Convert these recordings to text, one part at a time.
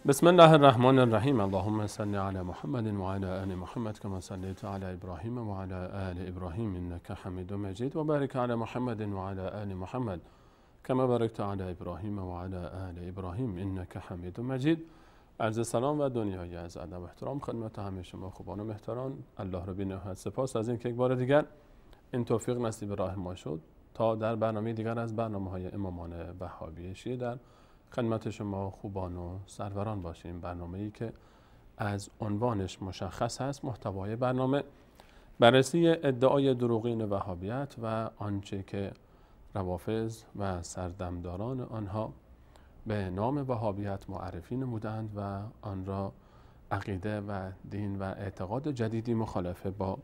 بسم الله الرحمن الرحیم. اللهم صل علی محمد و علی آل محمد کما صلیت علی ابراهیم و علی آل ابراهیم انک حمید مجید و بارک علی محمد و علی آل محمد کما بارکت علی ابراهیم و علی آل ابراهیم انک حمید مجید. عرض سلام و دنیای از ادب و احترام خدمت همه شما خوبان و مهتران. الله را بی نهایت سپاس از اینکه یک بار دیگر این توفیق نصیب راه ما شد تا در برنامه دیگر از برنامه‌های امامان وهابی شیعه در خدمت شما خوبان و سروران باشیم. برنامه‌ای که از عنوانش مشخص است، محتوای برنامه بررسی ادعای دروغین وهابیت و آنچه که روافض و سردمداران آنها به نام وهابیت معرفی نمودند و آن را عقیده و دین و اعتقاد جدیدی مخالفه با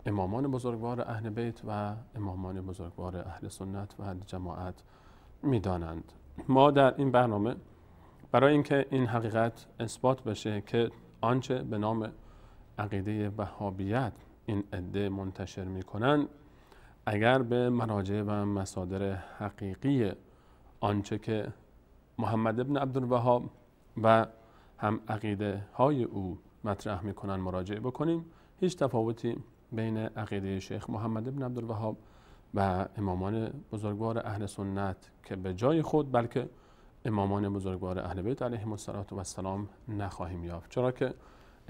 امامان بزرگوار اهل بیت و امامان بزرگوار اهل سنت و جماعت می‌دانند. ما در این برنامه برای اینکه این حقیقت اثبات بشه که آنچه به نام عقیده وهابیت این عده منتشر می‌کنند، اگر به مراجع و مصادر حقیقی آنچه که محمد ابن عبدالوهاب و هم عقیده های او مطرح می‌کنند مراجعه بکنیم، هیچ تفاوتی بین عقیده شیخ محمد ابن عبدالوهاب و امامان بزرگوار اهل سنت که به جای خود بلکه امامان بزرگوار اهل بیت علیهم السلام نخواهیم یافت، چرا که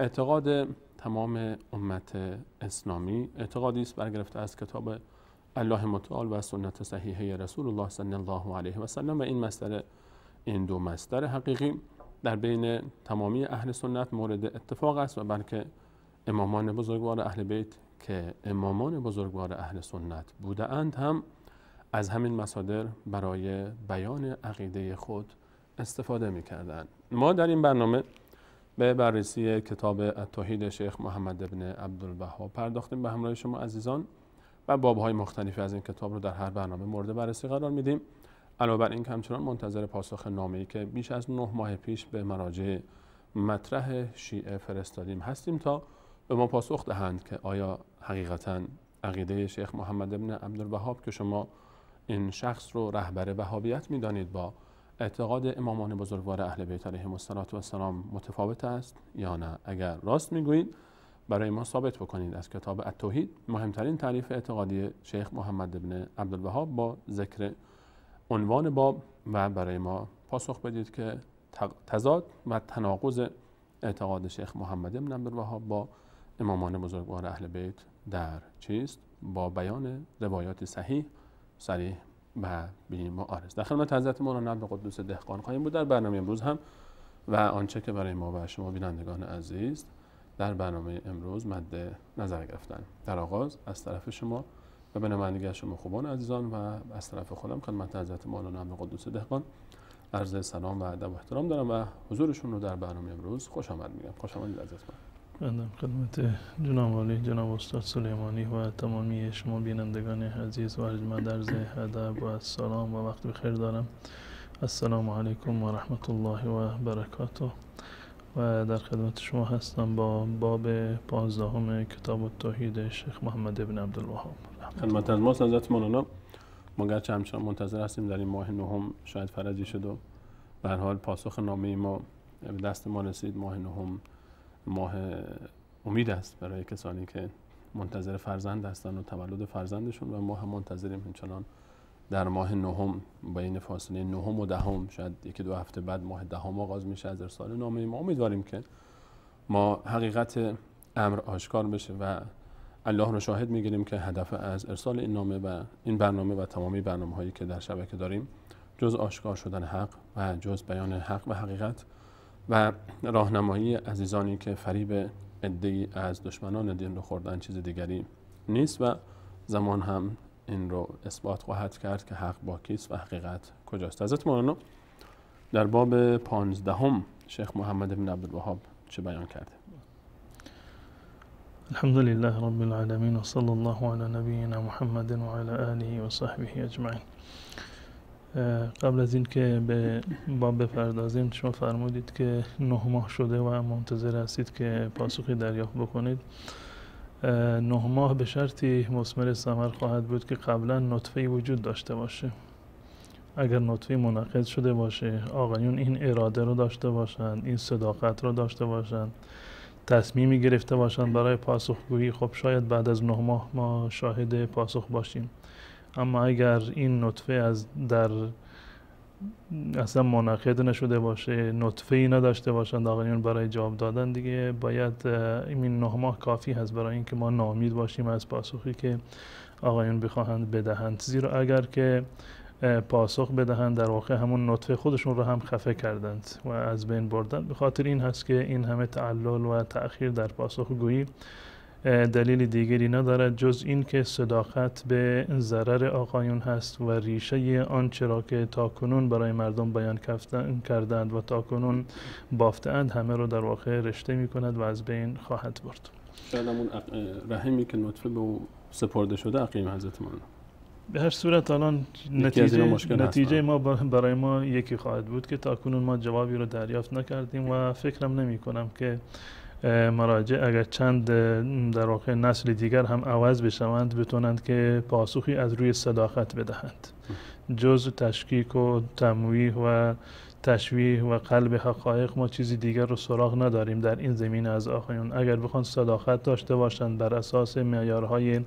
اعتقاد تمام امت اسلامی اعتقادی است برگرفته از کتاب الله متعال و سنت صحیحه رسول الله صلی الله علیه و سلم و این دو مصدر حقیقی در بین تمامی اهل سنت مورد اتفاق است و بلکه امامان بزرگوار اهل بیت که امامان بزرگوار اهل سنت بوده اند هم از همین مصادر برای بیان عقیده خود استفاده می کردند. ما در این برنامه به بررسی کتاب التوحید شیخ محمد ابن عبدالوهاب پرداختیم به همراه شما عزیزان و بابهای مختلفی از این کتاب رو در هر برنامه مورد بررسی قرار میدیم. علاوه بر این همچنان منتظر پاسخ نامه‌ای که بیش از 9 ماه پیش به مراجع مطرح شیعه فرستادیم هستیم تا به ما پاسخ دهند که آیا حقیقتاً عقیده شیخ محمد ابن عبدالوهاب که شما این شخص رو رهبر وهابیت می‌دانید با اعتقاد امامان بزرگوار اهل بیت علیهم السلام متفاوت است یا نه؟ اگر راست میگویید برای ما ثابت بکنید از کتاب التوحید مهمترین تعریف اعتقادی شیخ محمد ابن عبدالوهاب با ذکر عنوان باب و برای ما پاسخ بدید که تضاد و تناقض اعتقاد شیخ محمد ابن عبدالوهاب با امامان بزرگوار اهل بیت در چیست، با بیان روایات صحیح صریح و بی معارض. در خدمت حضرت مولانا عبدالقدوس دهقان خواهیم بود در برنامه امروز هم و آنچه که برای ما و شما بینندگان عزیز در برنامه امروز مد نظر گرفتن. در آغاز از طرف شما و به نمایندگی شما خوبان عزیزان و از طرف خودم خدمت حضرت مولانا عبدالقدوس دهقان عرض سلام و ادب و احترام دارم و حضورشون رو در برنامه امروز خوش آمد میگم. خوش آمدید عزیز من خدمت جناب عالی جناب استاد سلیمانی و تمامی شما بینندگان عزیز و ارجمند عرض ادب و سلام و وقت بخیر دارم. السلام علیکم و رحمت الله و برکاته و در خدمت شما هستم با باب 15 کتاب التوحید شیخ محمد ابن عبدالوهاب. خدمت از ما حضرت مولانا، ما گرچه همچنان منتظر هستیم در این ماه نهم شاید فرجی شد و به هر حال پاسخ نامه ما به دست ما رسید. ماه نهم ماه امید است برای کسانی که منتظر فرزند هستند و تولد فرزندشون و ما هم منتظریم همچنان در ماه نهم بین فاصله نهم و دهم شاید یکی دو هفته بعد ماه دهم آغاز میشه از ارسال نامه ما. امیدواریم که ما حقیقت امر آشکار بشه و الله رو شاهد میگیریم که هدف از ارسال این نامه و این برنامه و تمامی برنامه‌هایی که در شبکه داریم جز آشکار شدن حق و جز بیان حق و حقیقت و راهنمایی عزیزانی که فریب عده‌ای از دشمنان دین رو خوردن چیز دیگری نیست و زمان هم این رو اثبات خواهد کرد که حق با کیست و حقیقت کجاست. حضرت مولانا در باب 15 شیخ محمد ابن عبدالوهاب چه بیان کرده؟ الحمد لله رب العالمین و صلی الله علی نبینا محمد و علی آله و صحبه اجمعین. قبل از این که به باب بپردازیم شما فرمودید که 9 ماه شده و منتظر هستید که پاسخی دریافت بکنید. 9 ماه به شرطی مثمر ثمر خواهد بود که قبلا نطفه‌ای وجود داشته باشه اگر نطفه منعقد شده باشه، آقایون این اراده رو داشته باشند، این صداقت رو داشته باشند، تصمیمی گرفته باشند برای پاسخگویی، خب شاید بعد از 9 ماه ما شاهد پاسخ باشیم. اما اگر این نطفه اصلا منعقد نشده باشه، نطفه ای نداشته باشند آقایون برای جواب دادن، دیگه باید این 9 ماه کافی هست برای اینکه ما ناامید باشیم از پاسخی که آقایون بخواهند بدهند. زیرا اگر که پاسخ بدهند در واقع همون نطفه خودشون رو هم خفه کردند و از بین بردند. به خاطر این هست که این همه تعلل و تأخیر در پاسخگویی دلیل دیگری ندارد جز این که صداقت به ضرر آقایون هست و ریشه آنچه را که تاکنون برای مردم بیان کردند و تاکنون بافتند همه رو در واقع رشته می کند و از بین خواهد برد. شاید همون رحمی که نطفه به او سپرده شده عقیم حضرت مولانا. به هر صورت الان نتیجه ما برای ما یکی خواهد بود که تاکنون ما جوابی رو دریافت نکردیم و فکرم نمی کنم که مراجع اگر چند در واقع نسل دیگر هم عوض بشوند بتونند که پاسخی از روی صداقت بدهند. جز تشکیک و تمویه و تشویه و قلب حقایق ما چیزی دیگر رو سراغ نداریم در این زمینه از آقایون. اگر بخوان صداقت داشته باشند، بر اساس معیارهای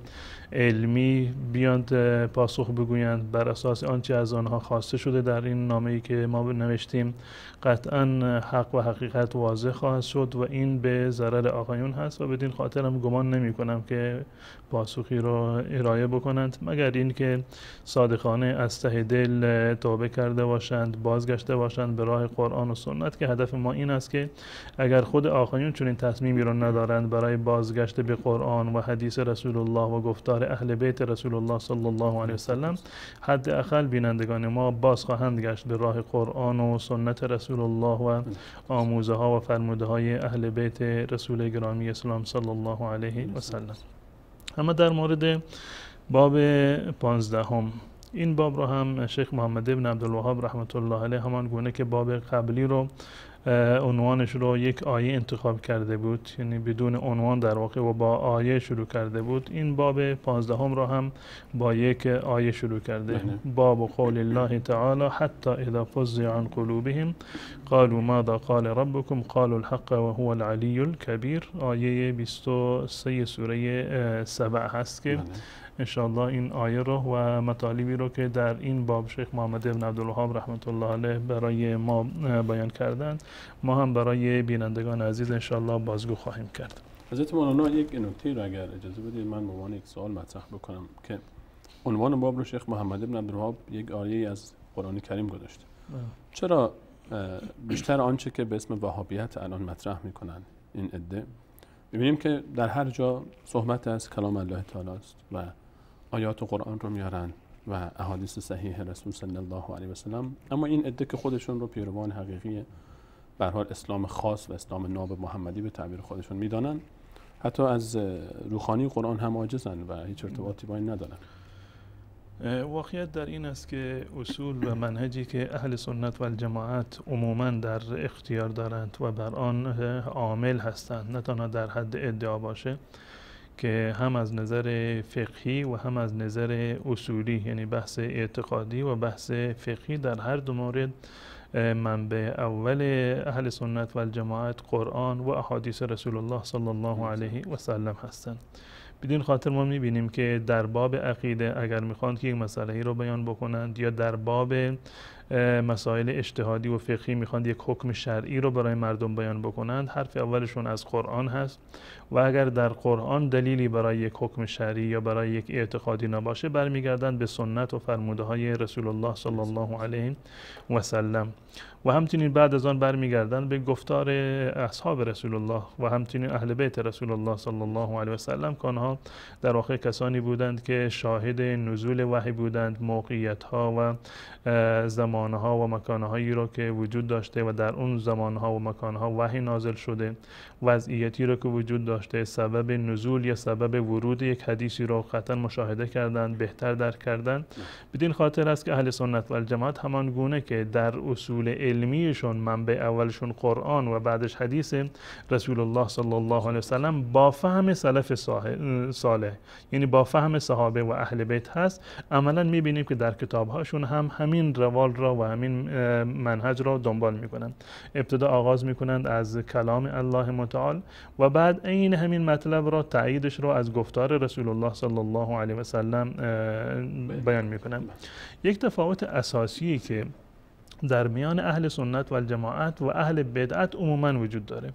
علمی بیاند پاسخ بگویند، بر اساس آنچه از آنها خواسته شده در این نامه‌ای که ما نوشتیم، قطعا حق و حقیقت واضح خواهد شد و این به ضرر آقایون هست و بدین خاطر هم گمان نمی کنم که پاسخی رو ارائه بکنند، مگر این که صادقانه از ته دل توبه کرده باشند، بازگشته باشند به راه قرآن و سنت، که هدف ما این است که اگر خود آقایون چون این تصمیمی رو ندارند برای بازگشت به قرآن و حدیث رسول الله و گفتار اهل بیت رسول الله صلی الله علیه وسلم، حداقل بینندگان ما باز خواهند گشت به راه قرآن و سنت رسول الله و آموزه ها و فرموده های اهل بیت رسول گرامی اسلام صلی الله علیه وسلم. اما در مورد باب 15 این باب رو هم شیخ محمد ابن عبدالوهاب رحمت الله علیه همان گونه که باب قبلی رو عنوانش رو یک آیه انتخاب کرده بود، یعنی بدون عنوان در واقع و با آیه شروع کرده بود، این باب 15 رو هم با یک آیه شروع کرده. باب قول الله تعالی حتی اذا فزع عن قلوبهم قالوا ماذا قال ربكم قالوا الحق وهو العلی الكبیر. آیه 23 سوره سبع هست که انشاءالله این آیه رو و مطالبی رو که در این باب شیخ محمد ابن عبدالوهاب رحمت الله علیه برای ما بیان کردند ما هم برای بینندگان عزیز انشاءالله بازگو خواهیم کرد. حضرت مولانا یک نکته رو اگر اجازه بدید من به عنوان یک سوال مطرح بکنم که عنوان باب رو شیخ محمد ابن عبدالوهاب یک آیه از قرآن کریم گذاشته. چرا بیشتر آنچه که به اسم وهابیت الان مطرح میکنن این عده، می‌بینیم که در هر جا صحبت از کلام الله تعالی است و آیات قرآن رو میارن و احادیث صحیح رسول صلی الله علیه و سلم، اما این عده که خودشون رو پیروان حقیقی به هر حال اسلام خاص و اسلام ناب محمدی به تعبیر خودشون میدانن، حتی از روخانی قرآن هم عاجزن و هیچ ارتباطی با این ندارن. واقعیت در این است که اصول و منهجی که اهل سنت و الجماعت عموما در اختیار دارند و بر آن عامل هستند، نه تنها در حد ادعا باشه، که هم از نظر فقهی و هم از نظر اصولی، یعنی بحث اعتقادی و بحث فقهی، در هر دو مورد منبع اول اهل سنت و الجماعت قرآن و احادیث رسول الله صلی الله علیه و سلم هستند. بدین خاطر ما می‌بینیم که در باب عقیده اگر میخواند که یک مسئله رو بیان بکنند یا در باب مسائل اجتهادی و فقهی میخواند یک حکم شرعی رو برای مردم بیان بکنند، حرف اولشون از قرآن هست و اگر در قرآن دلیلی برای یک حکم شرعی یا برای یک اعتقادی نباشه برمیگردند به سنت و فرموده های رسول الله صلی الله علیه و سلم و همچنین بعد از آن برمیگردند به گفتار اصحاب رسول الله و همچنین اهل بیت رسول الله صلی الله علیه و سلم که آنها در واقع کسانی بودند که شاهد نزول وحی بودند، موقعیت ها و زمان زمانها و مکانهایی را که وجود داشته و در اون زمانها و مکانها وحی نازل شده، وضعیتی را که وجود داشته، سبب نزول یا سبب ورود یک حدیثی را قطعا مشاهده کردند، بهتر درک کردند. بدین خاطر است که اهل سنت و الجماعت همان گونه که در اصول علمیشون منبع اولشون قرآن و بعدش حدیث رسول الله صلی الله علیه وسلم با فهم سلف صالح، یعنی با فهم صحابه و اهل بیت هست، عملا میبینیم که در کتابهاشون هم همین روال را و همین منهج را دنبال میکنند. ابتدا آغاز میکنند از کلام الله متعال و بعد این همین مطلب را تاییدش را از گفتار رسول الله صلی الله علیه و سلم بیان میکنند. یک تفاوت اساسی که در میان اهل سنت و الجماعت و اهل بدعت عموما وجود داره.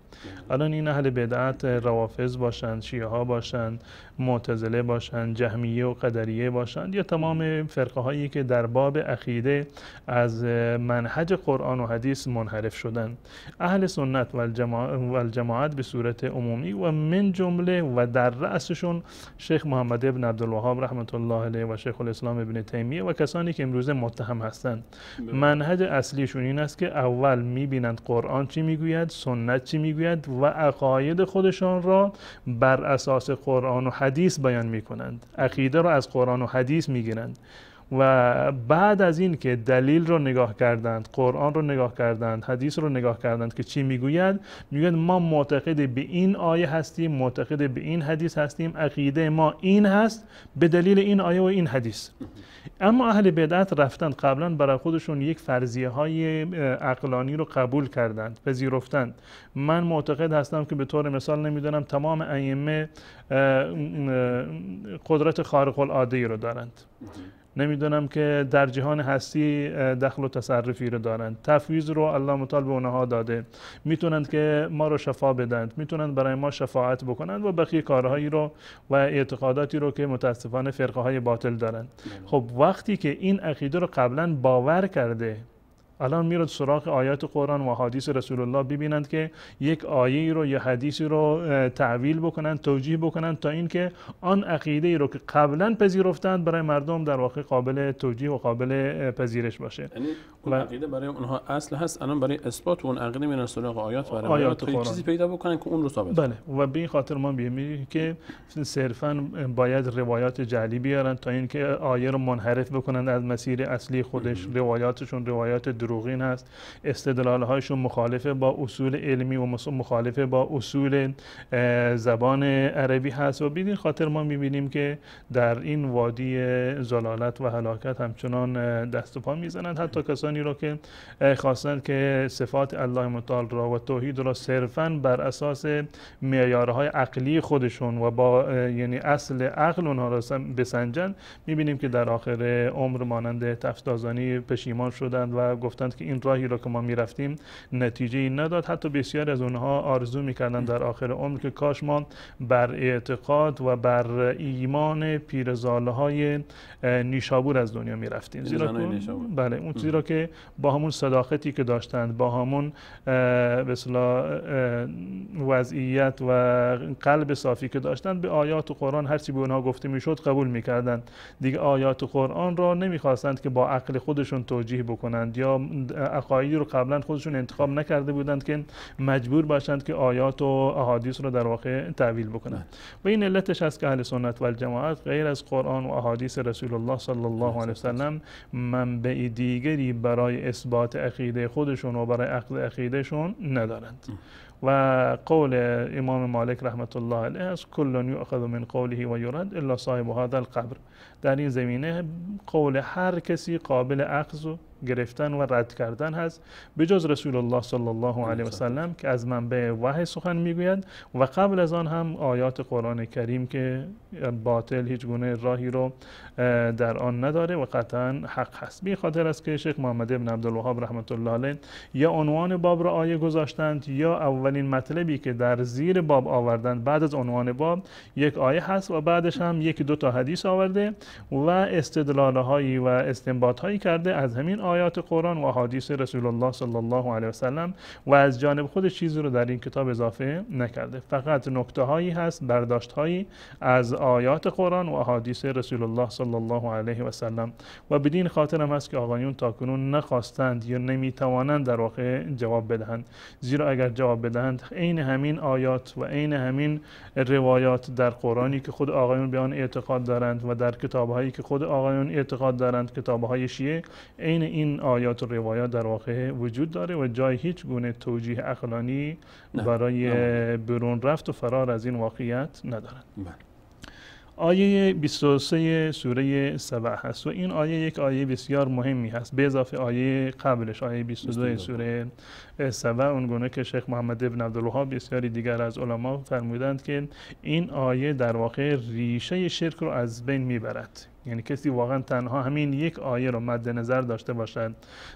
الان این اهل بدعت روافض باشند، شیعه ها باشند، معتزله باشند، جهمیه و قدریه باشند، یا تمام فرقه هایی که در باب عقیده از منهج قرآن و حدیث منحرف شدند. اهل سنت و الجماعت به صورت عمومی و من جمله و در رأسشون شیخ محمد ابن عبدالوهاب رحمت الله علیه و شیخ الاسلام ابن تیمیه و کسانی که امروز متهم هستند، منهج اصلیشون این است که اول میبینند قرآن چی میگوید، سنت چی میگوید و عقاید خودشان را بر اساس قرآن و حدیث بیان میکنند. عقیده را از قرآن و حدیث میگیرند و بعد از این که دلیل رو نگاه کردند، قرآن رو نگاه کردند، حدیث رو نگاه کردند که چی میگوید، میگوید ما معتقد به این آیه هستیم، معتقد به این حدیث هستیم، عقیده ما این هست به دلیل این آیه و این حدیث. اما اهل بدعت رفتند قبلا برای خودشون یک فرضیه های عقلانی رو قبول کردند، پذیرفتند. من معتقد هستم که به طور مثال نمیدونم تمام ائمه قدرت خارق العاده رو دارند، نمیدونم که در جهان هستی دخل و تصرفی رو دارند، تفویض رو الله متعال به اونها داده، میتونند که ما رو شفا بدند، میتونند برای ما شفاعت بکنند و بقیه کارهایی رو و اعتقاداتی رو که متاسفانه فرقه های باطل دارند. خب وقتی که این عقیده رو قبلا باور کرده، الان میرد سراغ آیات قرآن و حدیث رسول الله ببینند که یک آیه رو یا حدیثی رو تعویل بکنند، توجیه بکنند تا اینکه آن عقیده رو که قبلا پذیرفتند برای مردم در واقع قابل توجیه و قابل پذیرش باشه. یعنی اون عقیده برای اونها اصل هست، الان برای اثبات اون عقیده میرن سراغ آیات و آیات قرآن، چیزی پیدا بکنن که اون رو ثابت کنه. بله، و به این خاطر ما میگیم که صرفا باید روایات جعلی بیارن تا اینکه آیه رو منحرف بکنند از مسیر اصلی خودش. روایاتشون روایات دروغین هست، استدلال‌هایشون مخالف با اصول علمی و مخالف با اصول زبان عربی هست و بدین خاطر ما می‌بینیم که در این وادی ضلالت و هلاکت همچنان دست و پا میزنند. حتی کسانی را که خواستند که صفات الله متعال را و توحید را صرفاً بر اساس معیارهای عقلی خودشون و با یعنی اصل عقل اونها را بسنجند، می‌بینیم که در آخر عمر مانند تفسدازانی پشیمان شدند و گفتند که این راهی را که ما میرفتیم نتیجه نداد. حتی بسیار از اونها آرزو میکردن در آخر عمر که کاش ما بر اعتقاد و بر ایمان پیرزاله های نیشابور از دنیا میرفتیم، زیرا بله اون چیزی را که با همون صداقتی که داشتند، با همون به اصطلاح وضعیت و قلب صافی که داشتند، به آیات قرآن هر چی به اونها گفته میشد قبول میکردند. دیگه آیات قرآن را نمیخواستند که با عقل خودشون توجیه بکنند یا عقایدی رو قبلا خودشون انتخاب نکرده بودند که مجبور باشند که آیات و احادیث رو در واقع تعویل بکنند. و این علتش است که اهل سنت و الجماعت غیر از قرآن و احادیث رسول الله صلی الله علیه وسلم منبع دیگری برای اثبات عقیده خودشون و برای عقد عقیدهشون ندارند. و قول امام مالک رحمت الله علیه است کل یؤخذ من قوله و یرد الا صاحب هذا القبر. در این زمینه قول هر کسی قابل اخذ و گرفتن و رد کردن هست به جز رسول الله صلی الله علیه و سلم که از منبع وحی سخن میگوید و قبل از آن هم آیات قرآن کریم که باطل هیچ گونه راهی رو در آن نداره و قطعا حق هست. به خاطر است که شیخ محمد ابن عبدالوهاب رحمت الله علیه یا عنوان باب را آیه گذاشتند یا اولین مطلبی که در زیر باب آوردند بعد از عنوان باب یک آیه هست و بعدش هم یک دو تا حدیث آورده و استدلال هایی و استنباط هایی کرده از همین آیات قرآن و احادیث رسول الله صلی الله علیه و سلم و از جانب خودش چیزی رو در این کتاب اضافه نکرده. فقط نکته هایی هست، برداشت هایی از آیات قرآن و احادیث رسول الله صلی الله علیه و سلم و بدین خاطر هم است که آقایون تاکنون نخواستند یا نمیتوانند در واقع جواب بدهند، زیرا اگر جواب بدهند عین همین آیات و عین همین روایات در قرآنی که خود آقایون به آن اعتقاد دارند و در کتاب‌هایی که خود آقایون اعتقاد دارند، کتاب‌های شیعه، عین این آیات و روایات در واقع وجود داره و جای هیچ گونه توجیه عقلانی برای برون رفت و فرار از این واقعیت ندارند. آیه 23 سوره سبع هست و این آیه یک آیه بسیار مهمی هست به اضافه آیه قبلش، آیه 22 سوره سبع، اونگونه که شیخ محمد ابن عبدالوهاب بسیاری دیگر از علما فرمودند که این آیه در واقع ریشه شرک رو از بین میبرد. یعنی کسی واقعا تنها همین یک آیه رو مد نظر داشته باشد،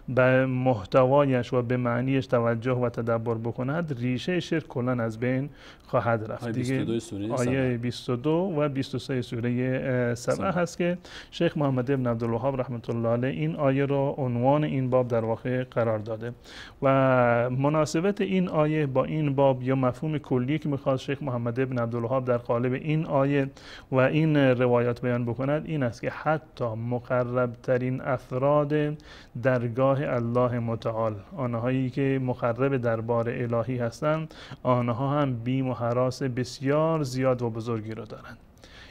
به محتوایش و به معنیش توجه و تدبر بکند، ریشه شرک کلا از بین خواهد رفت. دیگه آیه 22 و 23 سوره سبع هست که شیخ محمد ابن عبدالوهاب رحمت الله علیه این آیه رو عنوان این باب در واقع قرار داده و مناسبت این آیه با این باب یا مفهوم کلی که میخواد شیخ محمد ابن عبدالوهاب در قالب این آیه و این روایات بیان بکند این است که حتی مقرب ترین افراد درگاه الله متعال، آنهایی که مقرب دربار الهی هستند، آنها هم بیم و هراس بسیار زیاد و بزرگی را دارند.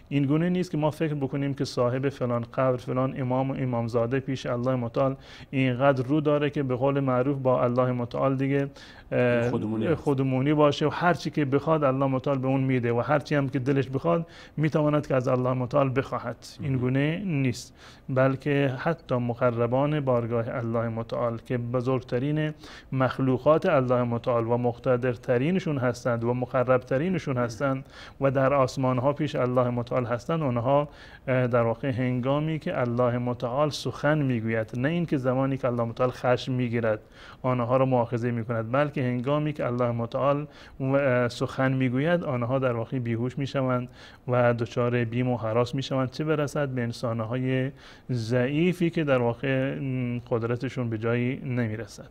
این گونه نیست که ما فکر بکنیم که صاحب فلان قبر، فلان امام و امامزاده پیش الله متعال اینقدر رو داره که به قول معروف با الله متعال دیگه خودمونی باشه و هر چی که بخواد الله متعال به اون میده و هر چی هم که دلش بخواد میتواند که از الله متعال بخواهد. این گونه نیست، بلکه حتی مقربان بارگاه الله متعال که بزرگترین مخلوقات الله متعال و مقتدرترینشون هستند و مقربترینشون هستند و در آسمان ها پیش الله متعال هستند، اونها در واقع هنگامی که الله متعال سخن میگوید، نه اینکه زمانی که الله متعال خشم میگیرد آنها را مؤاخذه میکند، بلکه هنگامی که الله متعال سخن میگوید آنها در واقع بیهوش میشوند و دچار بیم و هراس میشوند، چه برسد به انسانهای ضعیفی که در واقع قدرتشون به جایی نمیرسد.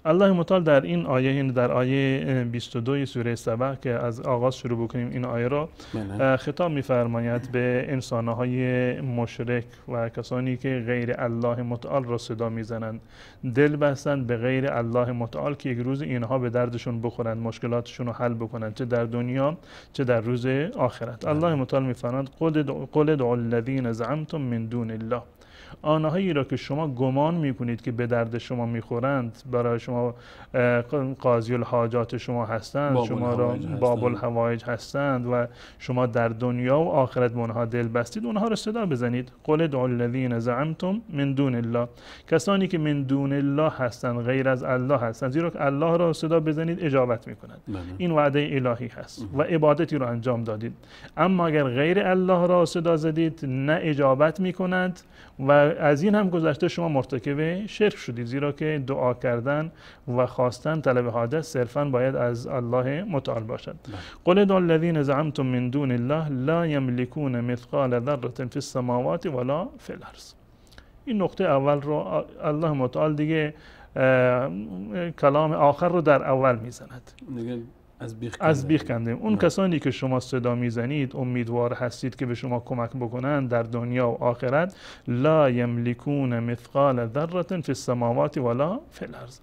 الله متعال در این آیه، در آیه 22 سوره سبع که از آغاز شروع بکنیم این آیه را، خطاب می‌فرماید به انسان‌های مشرک و کسانی که غیر الله متعال را صدا میزنند، دل بستند به غیر الله متعال که یک روز اینها به دردشون بخورند، مشکلاتشون رو حل بکنند، چه در دنیا چه در روز آخرت. الله متعال می‌فرماید قل ادعوا الذین زعمتم من دون الله، آنهایی را که شما گمان میکنید که به درد شما میخورند، برای شما قاضی الحاجات شما هستند، شما را باب الحوائج هستند و شما در دنیا و آخرت به اونها دل بستید، اونها را صدا بزنید. قل ادعوا الذین زعمتم من دون الله، کسانی که من دون الله هستند، غیر از الله هستند، زیرا که الله را صدا بزنید اجابت میکند. این وعده الهی هست و عبادتی را انجام دادید. اما اگر غیر الله را صدا زدید نه اجابت میکند و از این هم گذشته شما مرتکب شرک شدید، زیرا که دعا کردن و خواستن طلب حاجت صرفا باید از الله متعال باشد. قل ادعوا الذین زعمتم من دون الله لا یملکون مثقال ذره فی السماوات ولا فی الارض. این نقطه اول رو الله متعال دیگه کلام آخر رو در اول میزند، از بیخ کنده. اون کسانی که شما صدا میزنید امیدوار هستید که به شما کمک بکنند در دنیا و آخرت، لا یملکون مثقال ذره فی السماوات ولا فی الارض،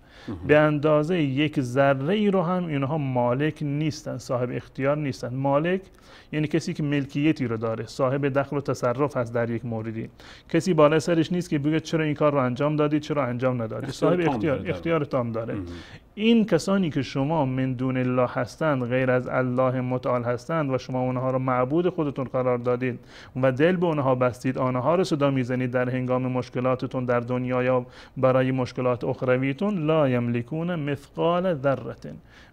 به اندازه یک ذره ای رو هم اینها مالک نیستن، صاحب اختیار نیستن. مالک یعنی کسی که ملکیتی رو داره، صاحب دخل و تصرف هست در یک موردی، کسی بالا سرش نیست که بگه چرا این کار رو انجام دادید چرا انجام ندادید، صاحب اختیار تام داره. این کسانی که شما من دون الله هستند، غیر از الله متعال هستند و شما اونها رو معبود خودتون قرار دادید و دل به اونها بستید، آنها رو صدا میزنید در هنگام مشکلاتتون در دنیا یا برای مشکلات اخرویتون، لا یملکون مثقال ذره،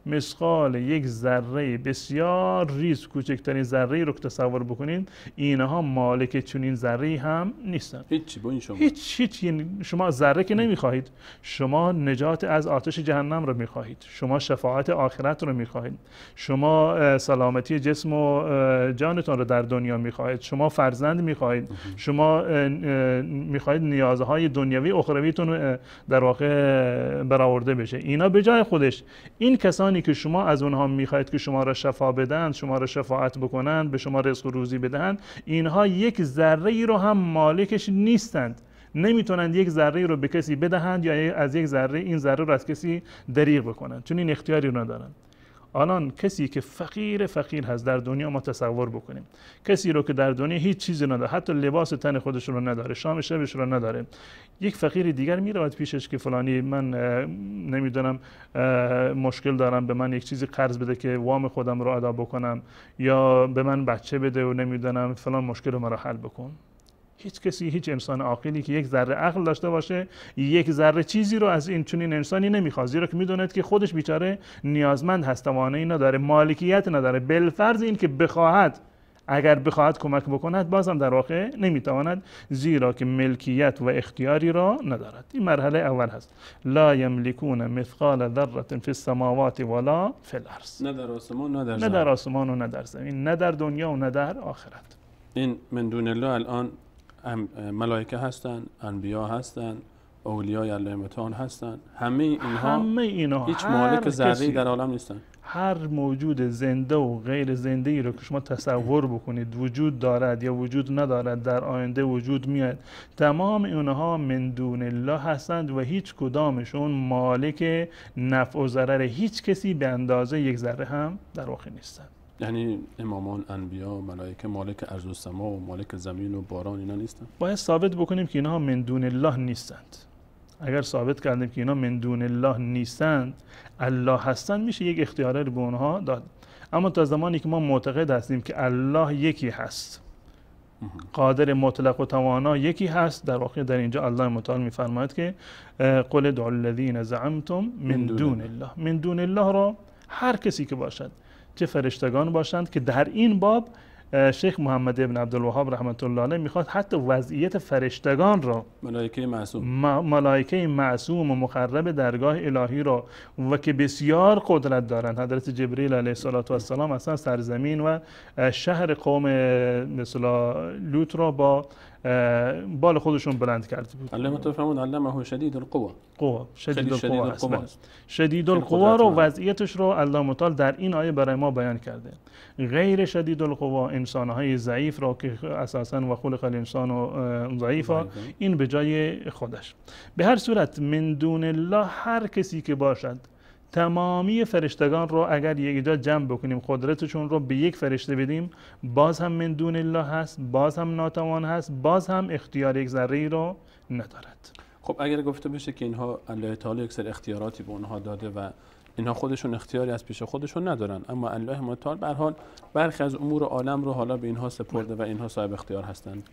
مثقال یک ذره بسیار ریز، کوچکترین ذره رو که تصور بکنید، اینها مالک چنین ذره هم نیستند. هیچی با این شما هیچ یعنی شما ذره که نمیخواهید، شما نجات از آتش جهنم رو میخواهید، شما شفاعت آخرت رو میخواهید، شما سلامتی جسم و جانتون رو در دنیا میخواهید، شما فرزند میخواهید، شما میخواهید نیازهای دنیوی اخرویتون در واقع برآورده بشه. اینا به جای خودش این کسانی که شما از اونها میخواهید که شما را شفا بدن، شما را شفاعت بکنند، به شما رزق و روزی بدهند، اینها یک ذره ای رو هم مالکش نیستند. نمیتونند یک ذره رو به کسی بدهند یا از یک ذره این ذره رو از کسی دریغ بکنند، چون این اختیاری رو ندارند. الان کسی که فقیر هست در دنیا، ما تصور بکنیم کسی رو که در دنیا هیچ چیزی نداره، حتی لباس تن خودش رو نداره، شام شبش رو نداره، یک فقیر دیگر میرود پیشش که فلانی من نمیدونم مشکل دارم، به من یک چیزی قرض بده که وام خودم رو ادا بکنم، یا به من بچه بده و نمیدونم فلان مشکل مرا حل بکن. هیچ کسی، هیچ انسان عاقلی که یک ذره عقل داشته باشه یک ذره چیزی رو از این چنین انسانی نمیخواد، زیرا که میدوند که خودش بیچاره نیازمند هست، توانایی نداره، مالکیت نداره. بالفرض این که بخواهد، اگر بخواهد کمک بکند، بازم در واقع نمیتواند، زیرا که ملکیت و اختیاری را ندارد. این مرحله اول هست. لا یملکون مثقال ذره فی السماوات ولا فی الارض. نه در آسمان نه در زمین. نه در آسمان و نه در زمین، نه در دنیا و نه در آخرت. این من دون الله الان ملائکه هستن، انبیا هستن، اولیای الله متعال هستن، همه اینها هیچ مالک ذره‌ای در عالم نیستن. هر موجود زنده و غیر زنده ای رو که شما تصور بکنید وجود دارد یا وجود ندارد، در آینده وجود میاد، تمام اونها من دون الله هستند و هیچ کدامشون مالک نفع و ضرر هیچ کسی به اندازه یک ذره هم در واقع نیستند. یعنی امامان، انبیا و ملائکه مالک ارض و سما و مالک زمین و باران اینا نیستن. باید ثابت بکنیم که اینها من دون الله نیستند. اگر ثابت کردیم که اینا من دون الله نیستند، الله هستند، میشه یک اختیاری به اونها داد. اما تا زمانی که ما معتقد هستیم که الله یکی هست، قادر مطلق و توانا یکی هست، در واقع در اینجا الله متعال میفرماید که قل ادعوا الذین زعمتم من دون الله. من دون الله را هر کسی که باشد، چه فرشتگان باشند، که در این باب شیخ محمد ابن عبدالوهاب رحمت الله علیه میخواد حتی وضعیت فرشتگان را، ملائکه معصوم و مقرب درگاه الهی را و که بسیار قدرت دارند، حضرت جبریل علیه السلام اصلا سرزمین و شهر قوم مثلا لوط را با بال خودشون بلند کرده بود. الله متفهمون علمه شدید القوا. شدید القوا رو وضعیتش رو الله متعال در این آیه برای ما بیان کرده. غیر شدید القوا انسان‌های ضعیف را که اساساً و خلق الانسان و ضعیفا، این به جای خودش. به هر صورت من دون الله هر کسی که باشد، تمامی فرشتگان رو اگر یک جا جمع بکنیم، قدرتشون رو به یک فرشته بدیم، باز هم من دون الله هست، باز هم ناتوان هست، باز هم اختیار یک ذره‌ای رو ندارد. خب اگر گفته بشه که اینها الله تعالی یک سری اختیاراتی به اونها داده و اینها خودشون اختیاری از پیش خودشون ندارن، اما الله متعال به هر حال برخی از امور عالم رو حالا به اینها سپرده و اینها صاحب اختیار هستند.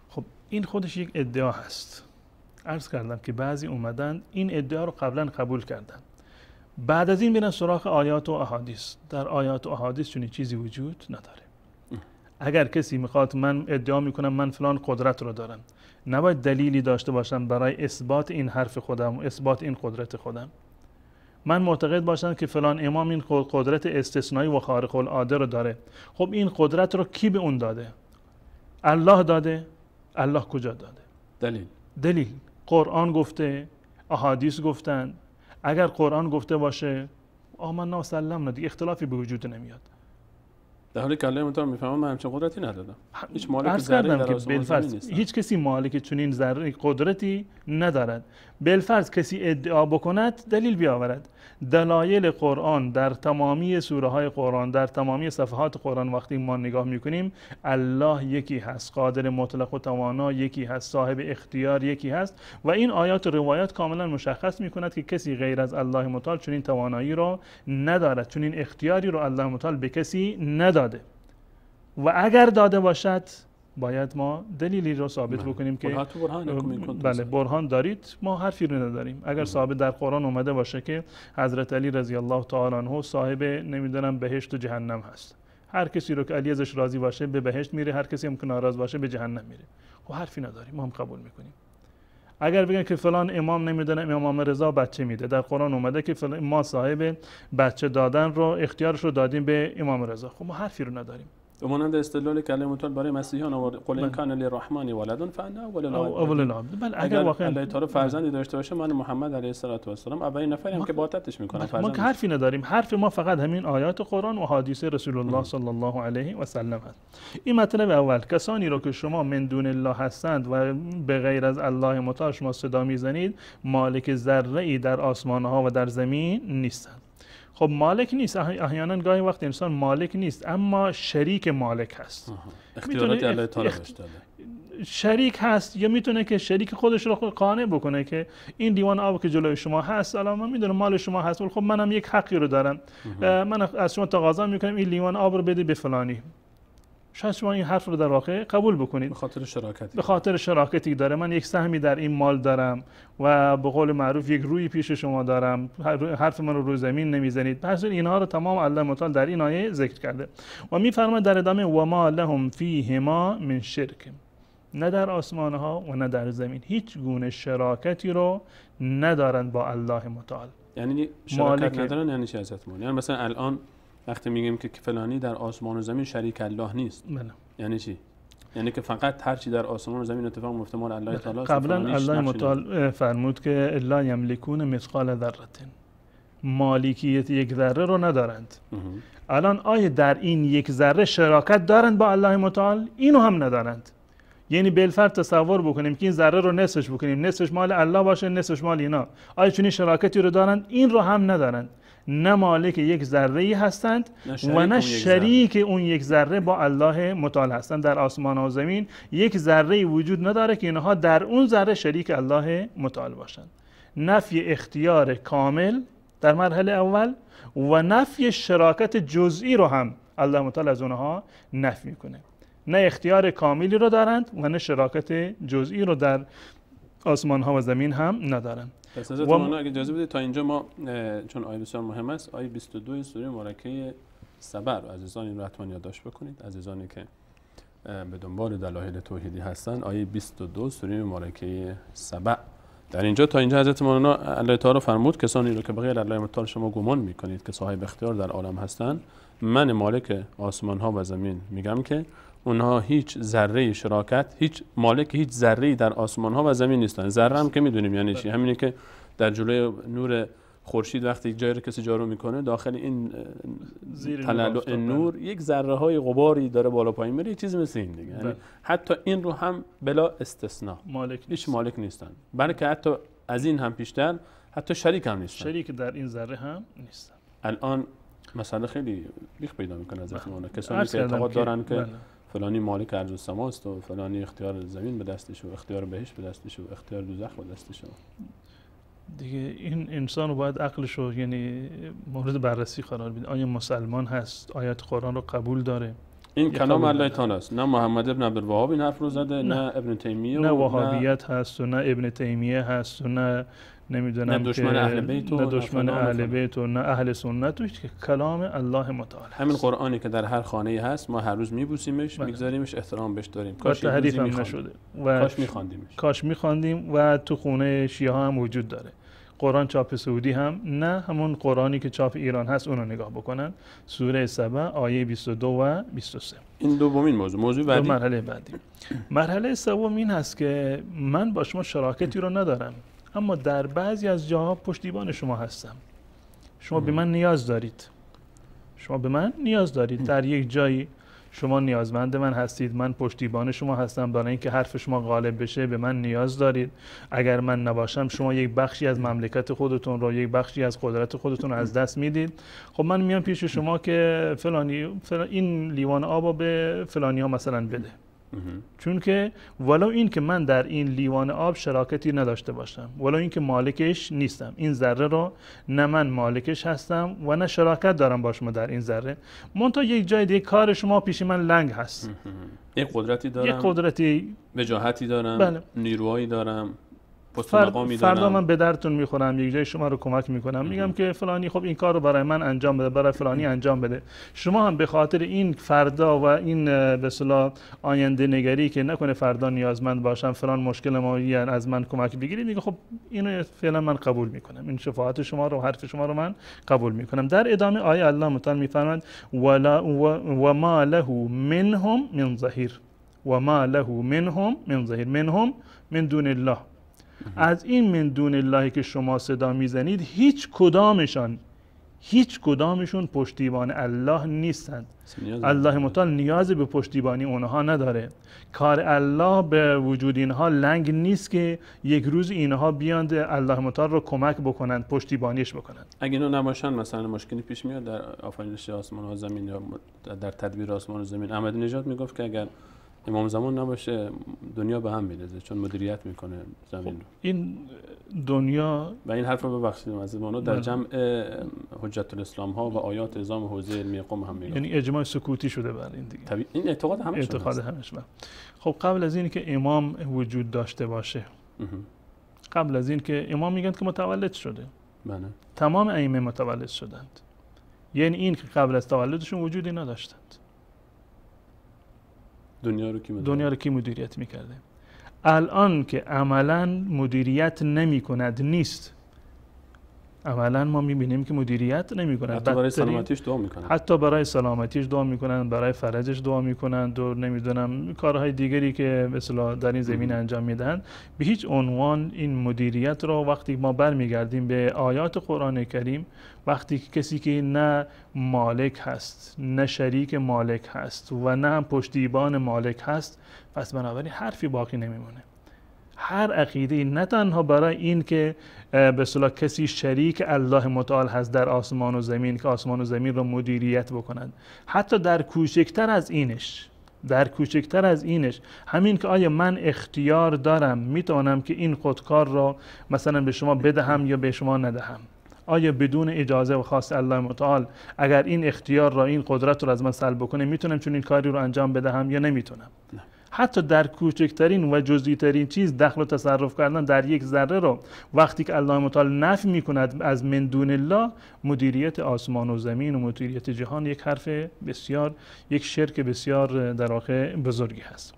خب این خودش یک ادعا هست. عرض کردم که بعضی اومدن این ادعا رو قبلا قبول کردن، بعد از این میرن سراغ آیات و احادیث. در آیات و احادیث چنین چیزی وجود نداره. اگر کسی میخواد، من ادعا میکنم من فلان قدرت رو دارم، نباید دلیلی داشته باشم برای اثبات این حرف خودم و اثبات این قدرت خودم. من معتقد باشم که فلان امام این قدرت استثنایی و خارق العاده رو داره. خب این قدرت رو کی به اون داده؟ الله داده؟ الله کجا داده؟ دلیل قرآن گفته، احادیث گفتن. اگر قرآن گفته باشه آمنا و سلمنا، دیگه اختلافی به وجود نمیاد. در حالی که الله متعال میفهمه من همچین قدرتی ندادم. هیچ مالک ذره در آسمان نیست. هیچ کسی مالک چنین ذره قدرتی ندارد. بالفرض کسی ادعا بکند، دلیل بیاورد. دلایل قرآن در تمامی سوره های قرآن، در تمامی صفحات قرآن وقتی ما نگاه میکنیم، الله یکی هست، قادر مطلق و توانا یکی هست، صاحب اختیار یکی هست و این آیات و روایات کاملا مشخص میکند که کسی غیر از الله متعال چنین توانایی را ندارد، چنین اختیاری را الله متعال به کسی نداده و اگر داده باشد باید ما دلیلی رو ثابت بکنیم که بله برهان دارید، ما حرفی رو نداریم. اگر ثابت در قرآن اومده باشه که حضرت علی رضی الله تعالی عنه صاحب نمیدونم بهشت و جهنم هست، هر کسی رو که علی ازش راضی باشه به بهشت میره، هر کسی هم که ناراض باشه به جهنم میره، خب حرفی نداریم، ما هم قبول میکنیم. اگر بگن که فلان امام نمیدونم امام رضا بچه میده، در قرآن اومده که ما صاحب بچه دادن رو اختیارش رو دادیم به امام رضا، خب ما حرفی رو نداریم. مانند استدلال کلمه متعال برای مسیحیان آورد، قل ان کان للرحمن ولد فانا اول العابدین. بله اگر واقعا الله تعالی فرزندی داشته باشه، من محمد علیه السلام اولین نفری هم که باطتش میکنه فرزند. ما که حرفی نداریم، حرف ما فقط همین آیات قرآن و حدیث رسول الله صلی الله علیه و سلم هست. این مطلب اول، کسانی رو که شما من دون الله هستند و به غیر از الله متعال شما صدا میزنید، مالک ذره ای در آسمان ها و در زمین نیستند. خب مالک نیست، احیانا گاهی وقت انسان مالک نیست اما شریک مالک هست. اختیارات الله تعالی بهش داده. شریک هست، یا میتونه که شریک خودش رو قانع بکنه که این لیوان آب که جلوی شما هست، الان من میدونم مال شما هست، ولی خب منم یک حقی رو دارم، من از شما تقاضا میکنم این لیوان آب رو بده به فلانی. شاید شما این حرف رو در واقع قبول بکنید به خاطر شراکتی داره، من یک سهمی در این مال دارم و به قول معروف یک روی پیش شما دارم، حرف من رو روی زمین نمیزنید. پس اینها رو تمام الله متعال در این آیه ذکر کرده و میفرماید در ادامه و ما لهم فیهما من شرک، نه در آسمان ها و نه در زمین هیچ گونه شراکتی رو ندارند با الله متعال. یعنی شراکت ندارن یعنی چی حضرت؟ یعنی مثلا الان وقتی میگیم که فلانی در آسمان و زمین شریک الله نیست، یعنی چی؟ یعنی که فقط هر چی در آسمان و زمین اتفاق میفته مال الله تعالی است. قبلا الله متعال فرمود که لا یملکون مثقال ذره، مالکیت یک ذره رو ندارند. الان آیا در این یک ذره شراکت دارند با الله متعال؟ اینو هم ندارند. یعنی بالفرض تصور بکنیم که این ذره رو نصفش بکنیم، نصفش مال الله باشه نصفش مال اینا، آیا چنین شراکتی رو دارند؟ این رو هم ندارند. نه مالک یک ذره‌ای هستند و نه شریک اون یک ذره با الله متعال هستند. در آسمان و زمین یک ذره‌ای وجود نداره که اینها در اون ذره شریک الله متعال باشند. نفی اختیار کامل در مرحله اول و نفی شراکت جزئی رو هم الله متعال از اونها نفی میکنه. نه اختیار کاملی رو دارند و نه شراکت جزئی رو در آسمان ها و زمین هم ندارند. پس از اگه اجازه بدید تا اینجا ما، چون آیه بسیار مهم است، آیه 22 سوره مبارکه سبع رو عزیزان این رو حتما یادداشت بکنید، عزیزانی که به دنبال دلایل توحیدی هستن. آیه 22 سوره مبارکه سبع در اینجا تا اینجا حضرت مولانا الله تعالی فرمود کسانی رو که بغیر الله متعال شما گمان میکنید که صاحب اختیار در عالم هستند، من مالک آسمان ها و زمین میگم که اونها هیچ ذره شراکت، هیچ مالک هیچ ذره‌ای در آسمان ها و زمین نیستن. ذره هم که میدونیم یعنی چی، همینه که در جلوی نور خورشید وقتی یک جایی رو کسی جارو میکنه، داخل این تلالو نور یک ذره های غباری داره بالا پایین میره، چیزی مثل این دیگه. یعنی حتی این رو هم بلا استثناء هیچ مالک نیستن، بلکه حتی از این هم پیشتر حتی شریک هم نیستن، شریک در این ذره هم نیستن. الان مسئله خیلی بیخ پیدا میکنه از اون کسانی که اعتقاد دارن که فلانی مالک ارض و سماست و فلانی اختیار زمین به دستش و اختیار بهشت به دستش و اختیار دوزخ به دستش. دیگه این انسان رو باید عقلش رو یعنی مورد بررسی قرار بده. آیا مسلمان هست؟ آیات قرآن رو قبول داره؟ این کلام الله تعالی است. نه محمد ابن عبدالوهاب این حرف رو زده، نه ابن تیمیه، نه وهابیت هست و نه ابن تیمیه هست و نه نمیدونم نه دشمن اهل بیت و نه دشمن اهل بیت و نه اهل سنت، و که کلام الله متعال هست. همین قرآنی که در هر خانه هست ما هر روز میبوسیمش، میگذاریمش، احترام بهش داریم. کاش تحریف هم نشده و کاش میخواندیم و تو خونه شیعه ها هم وجود داره. قرآن چاپ سعودی هم نه، همون قرآنی که چاپ ایران هست اون رو نگاه بکنن. سوره سبع آیه 22 و 23. این دومین موضوع بعدی. مرحله بعدی. مرحله سوم این هست که من با شما شراکتی رو ندارم، اما در بعضی از جاها پشتیبان شما هستم. شما به من نیاز دارید. در یک جایی شما نیازمند من هستید، من پشتیبان شما هستم، برای اینکه حرف شما غالب بشه به من نیاز دارید. اگر من نباشم شما یک بخشی از مملکت خودتون رو، یک بخشی از قدرت خودتون رو از دست میدید. خب من میام پیش شما که فلانی این لیوان آب رو به فلانی ها مثلا بده. چون که ولو این که من در این لیوان آب شراکتی نداشته باشم، ولو این که مالکش نیستم، این ذره رو نه من مالکش هستم و نه شراکت دارم با شما در این ذره، منتها یک جای دیگه کار شما پیش من لنگ هست. یک قدرتی دارم، یک قدرتی، وجاهتی دارم، بله. نیروهایی دارم، فردا من به درتون میخورم، یک جای شما رو کمک میکنم، میگم که فلانی خب این کار رو برای من انجام بده، برای فلانی انجام بده. شما هم به خاطر این فردا و این به اصطلاح آینده نگری که نکنه فردا نیازمند باشم، فلان مشکل ما از من کمک بگیرید، میگه خب اینو فعلا من قبول میکنم، این شفاعت شما رو، حرف شما رو من قبول میکنم. در ادامه آیه الله متعال میفرماید و ما له منهم من ظهیر، و ما له منهم من ظهیر، منهم من دون الله. از این من دون اللهی که شما صدا میزنید هیچ کدامشون پشتیبان الله نیستند. الله متعال نیاز به پشتیبانی اونها نداره. کار الله به وجود اینها لنگ نیست که یک روز اینها بیاند الله متعال رو کمک بکنند، پشتیبانیش بکنند. اگه اینا نباشن مثلا مشکلی پیش میاد در آفرینش آسمان و زمین یا در تدبیر آسمان و زمین. احمدی نژاد میگفت که اگر امام زمان نباشه دنیا به هم میریزه، چون مدیریت میکنه زمین رو. این دنیا و این حرف رو ببخشید از ما در جمع حجت الاسلام ها و آیات نظام حوزه علمی قم هم میگه، یعنی اجماع سکوتی شده بر این دیگه. این اعتقاد همش خب قبل از این که امام وجود داشته باشه، قبل از این که امام میگن که متولد شده، بله، تمام ائمه متولد شدند، یعنی این که قبل از تولدشون وجودی نداشتند. دنیا رو کی مدیریت میکرده؟ الان که عملا مدیریت نمی کند نیست. عملا ما میبینیم که مدیریت نمی کند. حتی برای سلامتیش دعا میکنن. حتی برای سلامتیش دعا میکنن، برای فرجش دعا میکنن و نمیدونم کارهای دیگری که به اصطلاح در این زمین انجام میدن. به هیچ عنوان این مدیریت رو وقتی ما برمیگردیم به آیات قرآن کریم، وقتی کسی که نه مالک هست، نه شریک مالک هست و نه پشتیبان مالک هست، پس بنابراین حرفی باقی نمیمونه. هر عقیده نه تنها برای این که به اصطلاح کسی شریک الله متعال هست در آسمان و زمین که آسمان و زمین رو مدیریت بکنند، حتی در کوچکتر از اینش همین که آیا من اختیار دارم میتونم که این خودکار رو مثلا به شما بدهم یا به شما ندهم، آیا بدون اجازه و خواست الله متعال اگر این اختیار را، این قدرت رو از من سلب بکنه میتونم چون این کاری رو انجام بدهم یا نمیتونم؟ نه. حتی در کوچکترین و جزئی ترین چیز دخل و تصرف کردن در یک ذره رو وقتی که الله متعال نفی میکند از من دون الله، مدیریت آسمان و زمین و مدیریت جهان یک حرف بسیار، یک شرک بسیار در واقع بزرگی هست.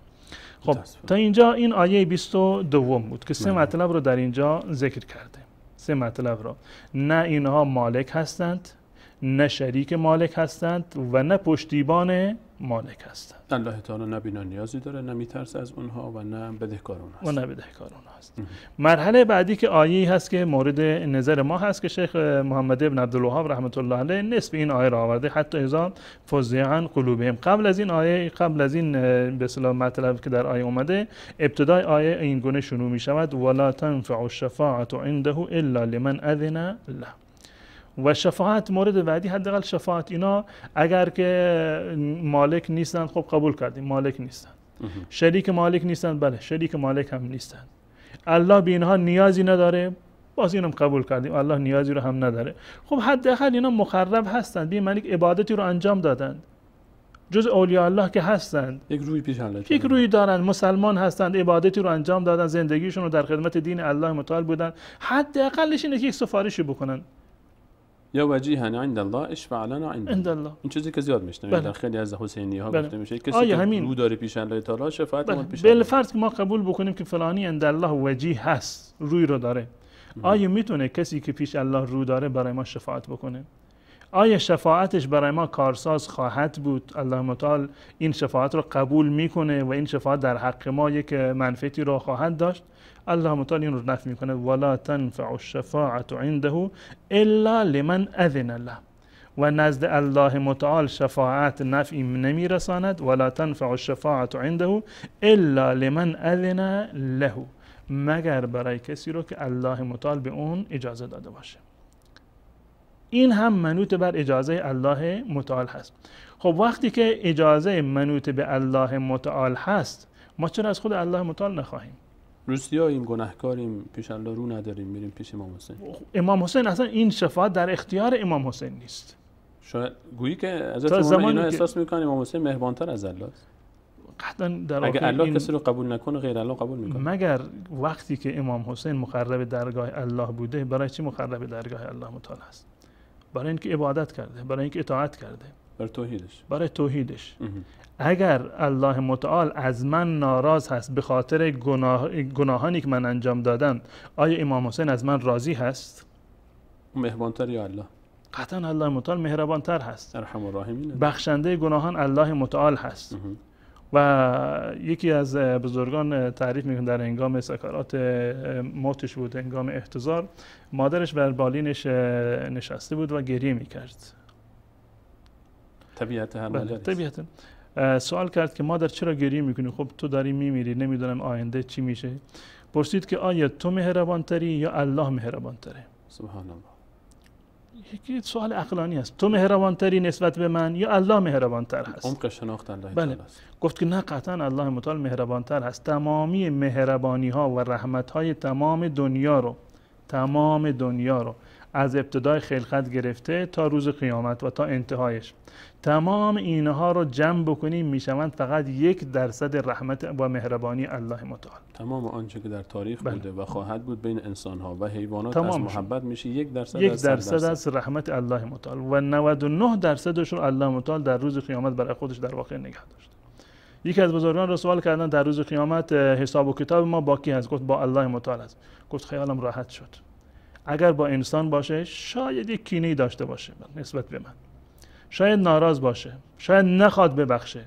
خب تا اینجا این آیه 22 بود که سه مطلب رو در اینجا ذکر کرده. سه مطلب رو، نه اینها مالک هستند، نه شریک مالک هستند و نه پشتیبان مالک هستند. الله تعالی نه بینا نیازی داره، نه میترسه از اونها و نه بدهکار اونها هست. مرحله بعدی که آیه‌ای هست که مورد نظر ما هست که شیخ محمد ابن عبدالوهاب رحمت الله علیه نصف این آیه را آورده، حتی اذا فزع عن قلوبهم. قبل از این به اصطلاح مطلب که در آیه اومده، ابتدای آیه این گونه شروع می شود ولا تنفع الشفاعة عنده الا لمن اذن له. و شفاعت مورد بعدی، حداقل شفاعت اینا اگر که مالک نیستن، خب قبول کردیم مالک نیستن. شریک مالک نیستن، بله شریک مالک هم نیستن. الله به اینها نیازی نداره، باز اینم قبول کردیم الله نیازی رو هم نداره. خب حداقل اینا مقرب هستند، به معنی عبادتی رو انجام دادند، جز اولیاء الله که هستند، یک روی دارند، مسلمان هستند، عبادتی رو انجام دادن، زندگیشون رو در خدمت دین الله متعال بودن، حداقلش اینه که یک سفارشی بکنن. یا وجیهن عند الله اشفع لنا عند الله. این چیزی که زیاد میشنویم در خیلی از حسینی ها گفته میشه کسی که رو داره پیش الله تعالی شفاعت ما پیش الله. بالفرض که ما قبول بکنیم که فلانی عند الله وجیه هست، روی رو داره، آیا میتونه کسی که پیش الله رو داره برای ما شفاعت بکنه؟ آیا شفاعتش برای ما کارساز خواهد بود؟ الله متعال این شفاعت رو قبول میکنه و این شفاعت در حق ما یک منفعتی رو خواهد داشت؟ الله متعال این رو نفی میکنه ولا تنفع الشفاعة عنده الا لمن اذن له. و نزد الله متعال شفاعت نفعی نمیرساند، ولا تنفع الشفاعة عنده الا لمن اذن له، مگر برای کسی رو که الله متعال به اون اجازه داده باشه. این هم منوط بر اجازه الله متعال هست. خب وقتی که اجازه منوط به الله متعال هست، ما چرا از خود الله متعال نخواهیم؟ روسیاییم، گناهکاریم، پیش الله رو نداریم، میریم پیش امام حسین. امام حسین اصلا این شفاعت در اختیار امام حسین نیست. شاید گویی که حضرت اینا احساس میکنن امام حسین مهربانتر از الله است. قطعا در اگه الله کسی رو قبول نکنه غیر الله قبول میکنه. مگر وقتی که امام حسین مقرب درگاه الله بوده، برای چی مقرب درگاه الله متعال است؟ برای اینکه عبادت کرده، برای اینکه اطاعت کرده، برای توحیدش. اگر الله متعال از من ناراض هست به خاطر گناهانی که من انجام دادم، آیا امام حسین از من راضی هست؟ مهربانتر یا الله؟ قطعا الله متعال مهربانتر هست. ارحم الراحمین، بخشنده گناهان الله متعال هست. و یکی از بزرگان تعریف میکنه در هنگام سکرات موتش بود، هنگام احتضار، مادرش بر بالینش نشسته بود و گریه میکرد. طبیعت هر مادری. طبیعت. سوال کرد که مادر چرا گریه میکنی؟ خب تو داری میمیری، نمیدونم آینده چی میشه. پرسید که آیا تو مهربانتری یا الله مهربانتره؟ سبحان الله. یکی سوال عقلانی است. تو مهربانتری نسبت به من یا الله مهربانتر هست؟ عمق شناخت الله بله. گفت که نه، قطعا الله متعال مهربانتر هست. تمامی مهربانی ها و رحمت های تمام دنیا رو از ابتدای خلقت گرفته تا روز قیامت و تا انتهایش، تمام اینها رو جمع بکنیم میشوند فقط 1% رحمت و مهربانی الله متعال. تمام آنچه که در تاریخ بوده و خواهد بود بین انسان ها و حیوانات تمام از محبت میشه 1% 1% از رحمت الله متعال و 99% رو الله متعال در روز قیامت برای خودش در واقع نگه داشته. یکی از بزرگان رو سوال کردن در روز قیامت حساب و کتاب ما با کی هست؟ گفت با الله متعال است. گفت خیالم راحت شد. اگر با انسان باشه شاید یک کینه‌ای داشته باشه نسبت به من، شاید ناراض باشه، شاید نخواد ببخشه،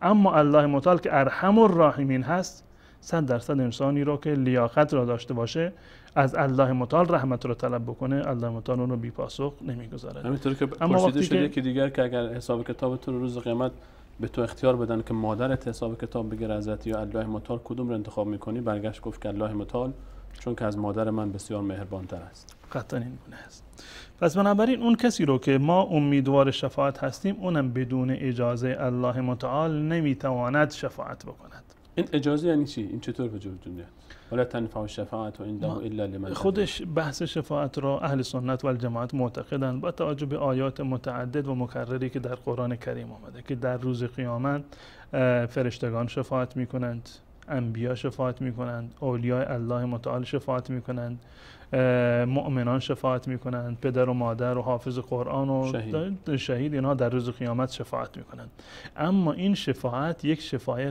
اما الله متعال که ارحم الراحمین هست 100% انسانی رو که لیاقت را داشته باشه از الله متعال رحمت رو طلب بکنه، الله متعال اون رو بی پاسخ نمیگذاره. همینطور که پرسیده شده که دیگر که اگر حساب کتابتون روز قیامت به تو اختیار بدن که مادرت حساب کتاب بگیره ازت یا الله متعال، کدوم رو انتخاب میکنی؟ برگشت گفت که الله متعال، چون که از مادر من بسیار مهربانتر است. قطعا این گونه است. پس بنابراین اون کسی رو که ما امیدوار شفاعت هستیم، اونم بدون اجازه الله متعال نمیتواند شفاعت بکند. این اجازه یعنی چی؟ این چطور وجود میاد؟ ولا تنفع الشفاعة عنده الا لمن خودش بحث شفاعت را اهل سنت و الجماعت معتقدند با توجه به آیات متعدد و مکرری که در قرآن کریم آمده که در روز قیامت فرشتگان شفاعت میکنند، انبیا شفاعت میکنند، اولیاء الله متعال شفاعت میکنند، مؤمنان شفاعت میکنند، پدر و مادر و حافظ قرآن و شهید اینها در روز قیامت شفاعت میکنند. اما این شفاعت یک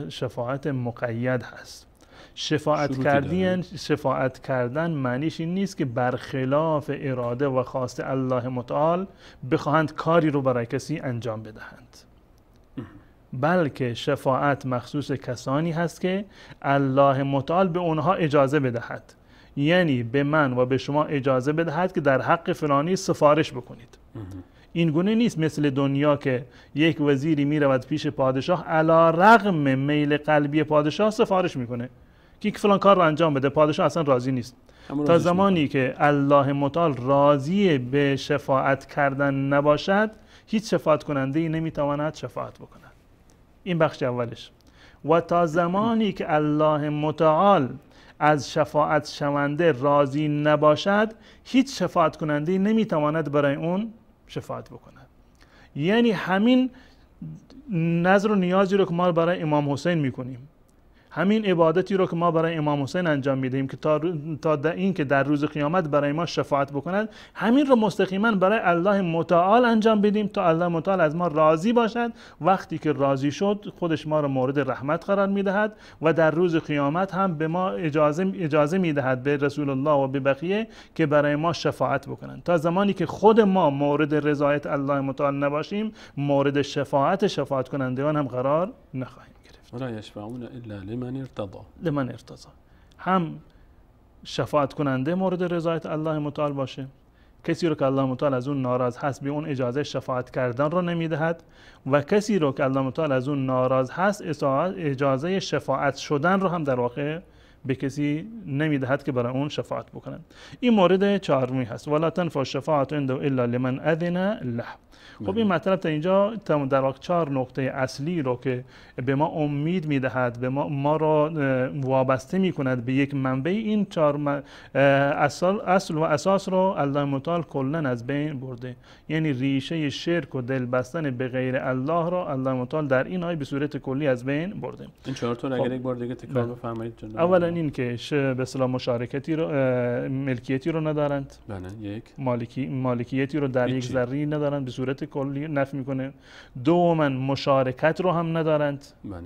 شفاعت مقید هست. شفاعت کردن معنیش این نیست که برخلاف اراده و خواست الله متعال بخواهند کاری رو برای کسی انجام بدهند، بلکه شفاعت مخصوص کسانی هست که الله متعال به اونها اجازه بدهد، یعنی به من و به شما اجازه بدهد که در حق فلانی سفارش بکنید. این گونه نیست مثل دنیا که یک وزیری می رود پیش پادشاه علی رغم میل قلبی پادشاه سفارش میکنه که فلان کار رو انجام بده، پادشاه اصلا راضی نیست. تا زمانی که الله متعال راضی به شفاعت کردن نباشد، هیچ شفاعت کننده ای نمیتواند شفاعت بکند. این بخش اولش. و تا زمانی که الله متعال از شفاعت شونده راضی نباشد، هیچ شفاعت کننده ای نمیتواند برای اون شفاعت بکند. یعنی همین نظر و نیازی رو که ما برای امام حسین میکنیم، همین عبادتی رو که ما برای امام حسین انجام میدهیم که تا این که در روز قیامت برای ما شفاعت بکند، همین رو مستقیما برای الله متعال انجام بدیم تا الله متعال از ما راضی باشد. وقتی که راضی شد خودش ما رو مورد رحمت قرار میدهد و در روز قیامت هم به ما اجازه میدهد به رسول الله و به بقیه که برای ما شفاعت بکنند. تا زمانی که خود ما مورد رضایت الله متعال نباشیم، مورد شفاعت کنندگان هم قرار نخواهیم. ولا یشفعون الا لمن ارتضى. هم شفاعت کننده مورد رضایت الله متعال باشه، کسی رو که الله متعال از اون ناراض هست به اون اجازه شفاعت کردن رو نمیدهد، و کسی رو که الله متعال از اون ناراض هست اجازه شفاعت شدن رو هم در واقع به کسی نمیدهد که برای اون شفاعت بکنند. این مورد چهارمی هست، ولا تنفع الشفاعة عنده الا لمن اذن له. خب این مطلب تا اینجا در واقع 4 نقطه اصلی رو که به ما امید میدهد، به ما را وابسته میکند به یک منبع، این 4 اصل و اساس رو الله متعال کلا از بین برده. یعنی ریشه شرک و دل بستن به غیر الله را الله متعال در این آیه به صورت کلی از بین برده. این 4 تا اگر یک بار دیگه تکرار بفرمایید جناب. اولا این که به اصطلاح مشارکتی رو، ملکیتی رو ندارند. بله. یک مالکیتی رو در یک ذره ندارند، به صورت کلی نفی میکنه. دوما مشارکت رو هم ندارند. بله.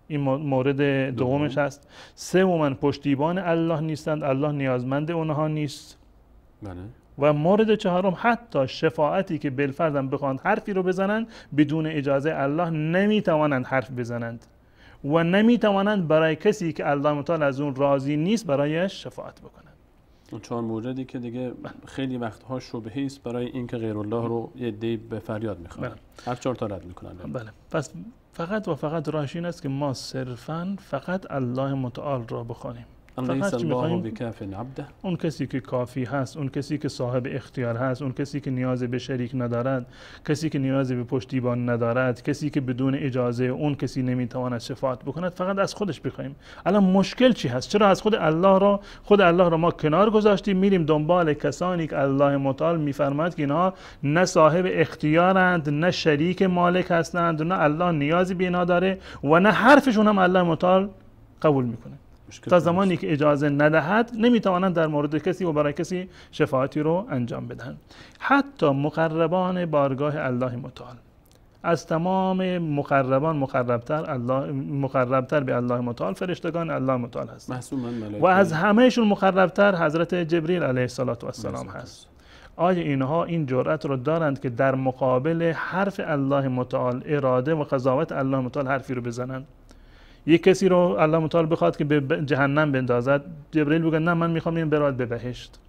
این مورد دومش هست. سوما پشتیبان الله نیستند، الله نیازمند اونها نیست. بله. و مورد چهارم حتی شفاعتی که بالفرض بخواند حرفی رو بزنند بدون اجازه الله نمیتوانند حرف بزنند و نمیتوانند برای کسی که الله متعال از اون راضی نیست برایش شفاعت بکنند. اون 4 موردی که دیگه خیلی وقتها شبهه است برای اینکه غیر الله رو یه دی به فریاد میخوان. هر 4 تا رد میکنن. بله. پس فقط و فقط راهش این است که ما صرفاً فقط الله متعال را بخوانیم. لیس الله بکاف عبده. اون کسی که کافی هست، اون کسی که صاحب اختیار هست، اون کسی که نیاز به شریک ندارد، کسی که نیاز به پشتیبان ندارد، کسی که بدون اجازه اون کسی نمیتواند شفاعت بکند، فقط از خودش بخوایم. الان مشکل چی هست؟ چرا از خود الله را ما کنار گذاشتیم، میریم دنبال کسانی که الله متعال میفرماید که اینها نه صاحب اختیارند، نه شریک مالک هستند، نه الله نیازی به اینا داره و نه حرفشون هم الله متعال قبول میکنه. تا زمانی که اجازه ندهد نمیتوانند در مورد کسی و برای کسی شفاعتی رو انجام بدهند. حتی مقربان بارگاه الله متعال، از تمام مقربان مقربتر به الله متعال فرشتگان الله متعال هستند و از همهشون مقربتر حضرت جبریل علیه السلام هست. آیا اینها این جرأت رو دارند که در مقابل حرف الله متعال، اراده و قضاوت الله متعال حرفی رو بزنند؟ یک کسی رو الله متعال بخواد که به جهنم بندازد، جبرئیل بگه نه من میخوام این برات به بهشت.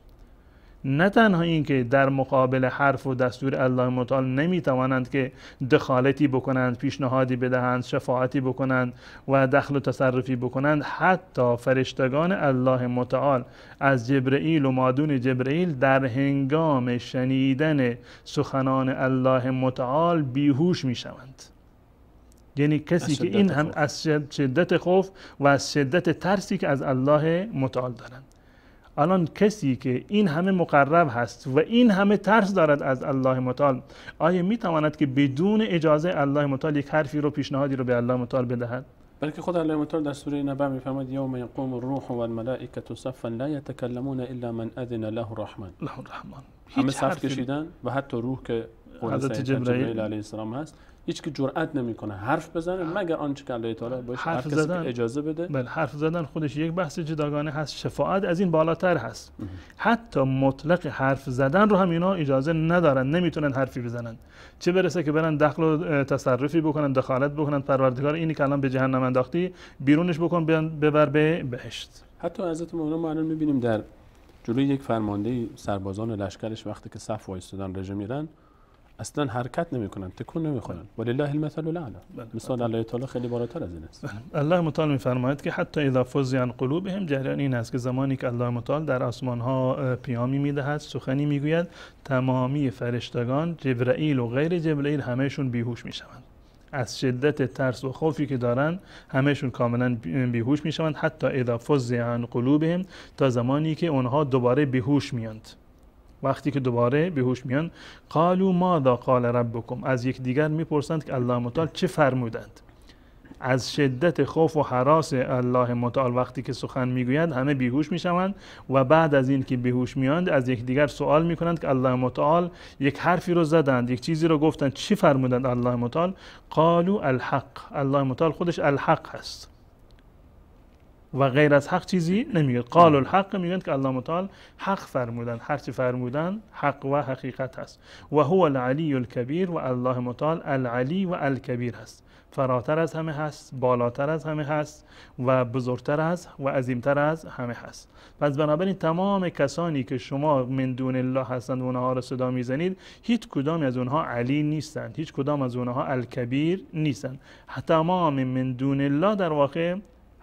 نه تنها این که در مقابل حرف و دستور الله متعال نمیتوانند که دخالتی بکنند، پیشنهادی بدهند، شفاعتی بکنند و دخل و تصرفی بکنند، حتی فرشتگان الله متعال از جبرئیل و مادون جبرئیل در هنگام شنیدن سخنان الله متعال بیهوش میشوند. یعنی کسی که این هم از شدت خوف و از شدت ترسی که از الله متعال دارند. الان کسی که این همه مقرب هست و این همه ترس دارد از الله متعال، آیا میتواند که بدون اجازه الله متعال یک حرفی رو، پیشنهادی رو به الله متعال بدهد؟ بلکه خود الله متعال در سوره نبأ میفرماید یوم یقوم الروح والملائکه صفا لا یتکلمون الا من اذن له الرحمن. همه صف کشیدن و حتی روح که حضرت جبرئیل علیه السلام هست، هیچ که جرئت نمیکنه حرف بزنه مگر آنچه که الله تعالی باشه حرف زدن اجازه بده. بله، حرف زدن خودش یک بحث جداگانه هست. شفاعت از این بالاتر هست. حتی مطلق حرف زدن رو هم اینا اجازه ندارن، نمیتونن حرفی بزنن، چه برسه که برن دخل و تصرفی بکنن، دخالت بکنن. پروردگار اینی که الان به جهنم انداختی بیرونش بکن، ببر به بهشت. حتی حضرت مولانا ما الان میبینیم در جلوی یک فرمانده سربازان لشکرش وقتی که صف وایستادن رژه میرن، اصلا حرکت نمیکنن، تکون نمیخورن. ولله المثل الاعلی. مثال الله تعالی خیلی بالاتر از این است. الله متعال میفرماید که حتی اذا فزع عن قلوبهم، جریان این است که زمانی که الله متعال در آسمان ها پیامی میدهد، سخنی میگوید، تمامی فرشتگان، جبرئیل و غیر جبرئیل، همهشون بیهوش میشوند. از شدت ترس و خوفی که دارن همهشون کاملا بیهوش میشوند. حتی اذا فزع عن قلوبهم، تا زمانی که اونها دوباره بیهوش میاند. وقتی که دوباره بیهوش میان، قالوا ماذا قال ربکم، از یک دیگر میپرسند که الله متعال چه فرمودند. از شدت خوف و هراس الله متعال وقتی که سخن میگویند همه بیهوش میشوند و بعد از این که بیهوش میاند از یک دیگر سوال میکنند که الله متعال یک حرفی رو زدند، یک چیزی رو گفتند، چی فرمودند الله متعال؟ قالوا الحق، الله متعال خودش الحق هست و غیر از حق چیزی نمیگه. قال الحق، میگن که الله متعال حق فرمودن، هر چی فرمودن حق و حقیقت هست. و هو العلی الکبیر، و الله متعال العلی و الکبیر هست، فراتر از همه هست، بالاتر از همه هست و بزرگتر از و عظیمتر از همه هست. پس بنابراین تمام کسانی که شما من دون الله هستند و اونها را صدا میزنید، هیچ کدام از اونها علی نیستند، هیچ کدام از اونها الکبیر نیستند. تمام من دون الله در واقع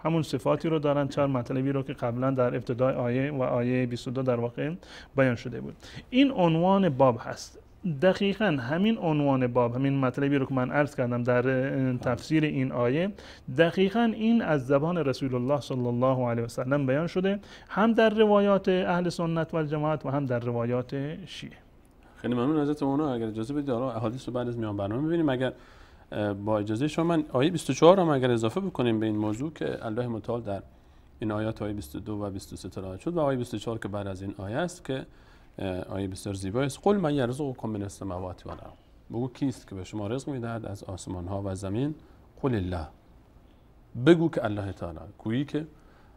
همون صفاتی رو دارن، 4 مطلبی رو که قبلا در ابتدای آیه و آیه 22 در واقع بیان شده بود. این عنوان باب هست. دقیقاً همین عنوان باب، همین مطلبی رو که من عرض کردم در تفسیر این آیه، دقیقاً این از زبان رسول الله صلی الله علیه و سلم بیان شده، هم در روایات اهل سنت و الجماعت و هم در روایات شیعه. خیلی ممنون ازت مولانا. اگر اجازه بدید احادیث رو بعد از میان برنامه ببینیم. اگر با اجازه شما من آیه 24 هم اگر اضافه بکنیم به این موضوع که الله متعال در این آیات آیه 22 و 23 تلاوت شد و آیه 24 که بعد از این آیه است که آیه بسیار زیبایی است. قل من یرزقکم من السماوات و الارض، بگو کیست که به شما رزق میدهد از آسمان ها و زمین؟ قل الله، بگو که الله تعالی. گویی که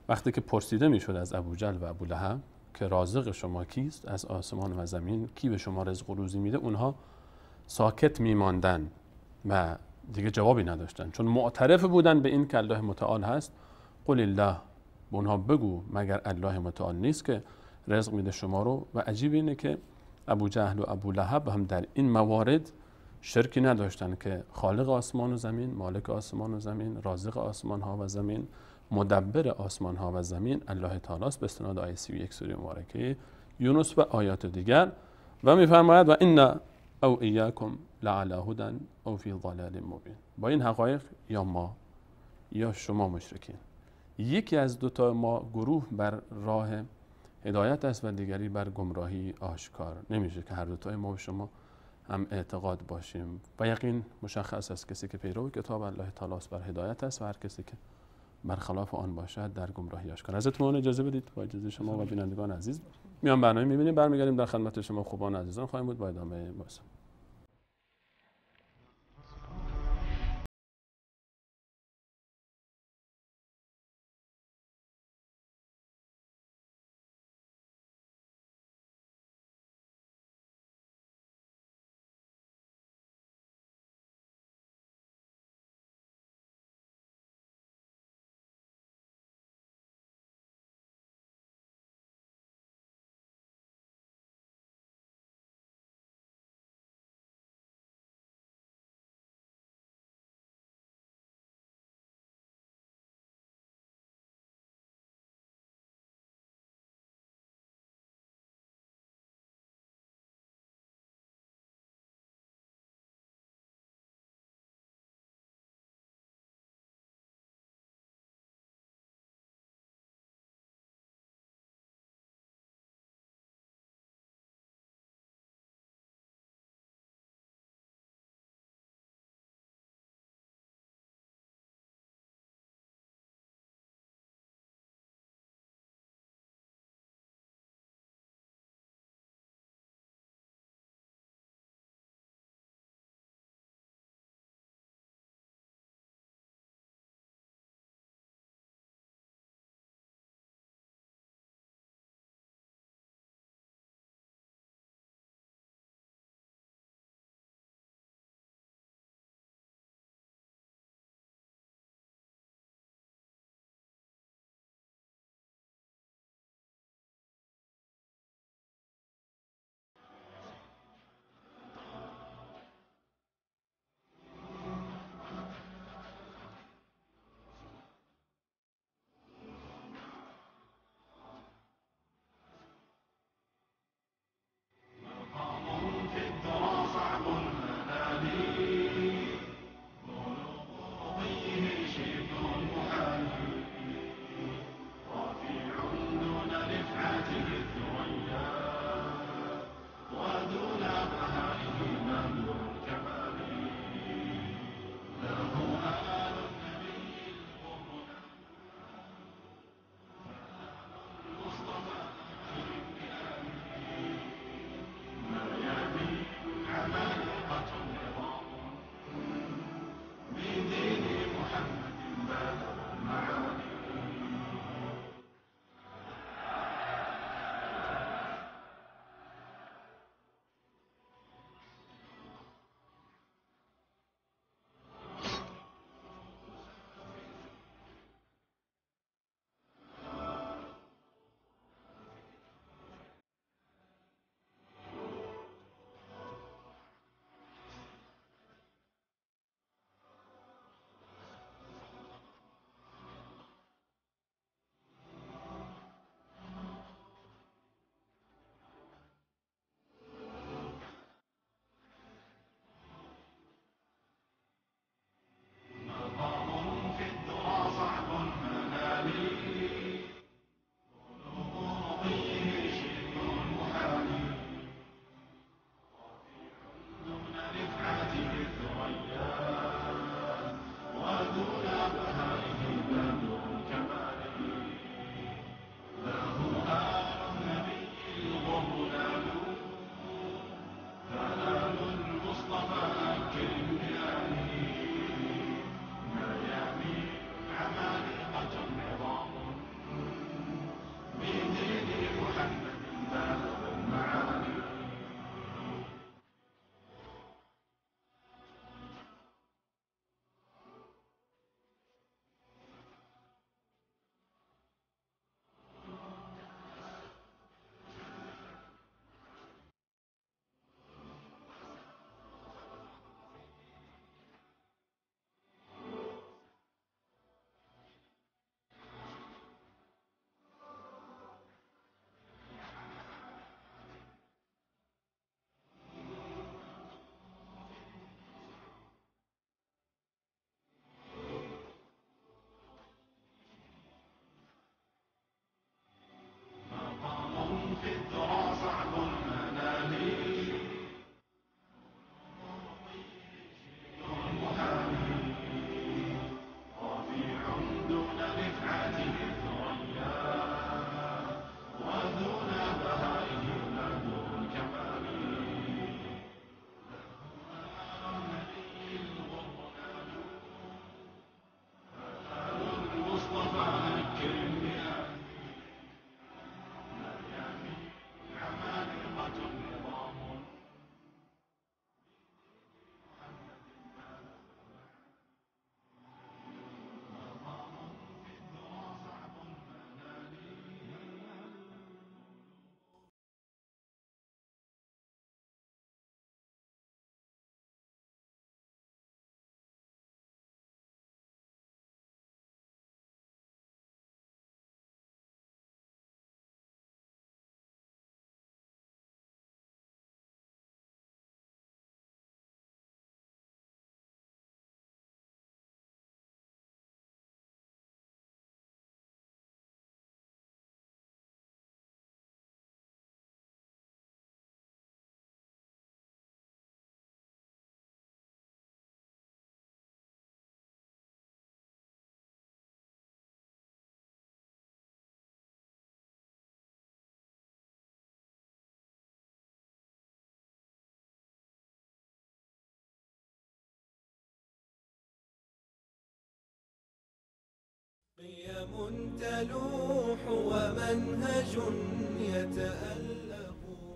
وقتی که پرسیده میشد از ابوجهل و ابولهب که رازق شما کیست از آسمان و زمین، کی به شما رزق و روزی میده، اونها ساکت میماندن و دیگه جوابی نداشتن، چون معترف بودن به این که الله متعال هست. قل الله، به اونها بگو مگر الله متعال نیست که رزق میده شما رو؟ و عجیب اینه که ابوجهل و ابولهب هم در این موارد شرکی نداشتن که خالق آسمان و زمین، مالک آسمان و زمین، رازق آسمان ها و زمین، مدبر آسمان ها و زمین الله تعالی است، به استناد آیه 31 سوره مبارکه یونس و آیات دیگر. و میفرماید و ان او ایاکم لعلی هدی او فی ضلال مبین. با این حقایق یا ما یا شما مشرکین، یکی از دوتا ما گروه بر راه هدایت است و دیگری بر گمراهی آشکار. نمیشه که هر دوتای ما و شما هم اعتقاد باشیم و یقین مشخص است کسی که پیرو کتاب الله تعالی است بر هدایت است و هر کسی که برخلاف آن باشد در گمراهی آشکار. ازتون اجازه بدید با اجازه شما و بینندگان عزیز میان برنامه میبینیم، برمیگردیم در خدمت شما خوبان عزیزان خواهیم بود با ادامه بحث.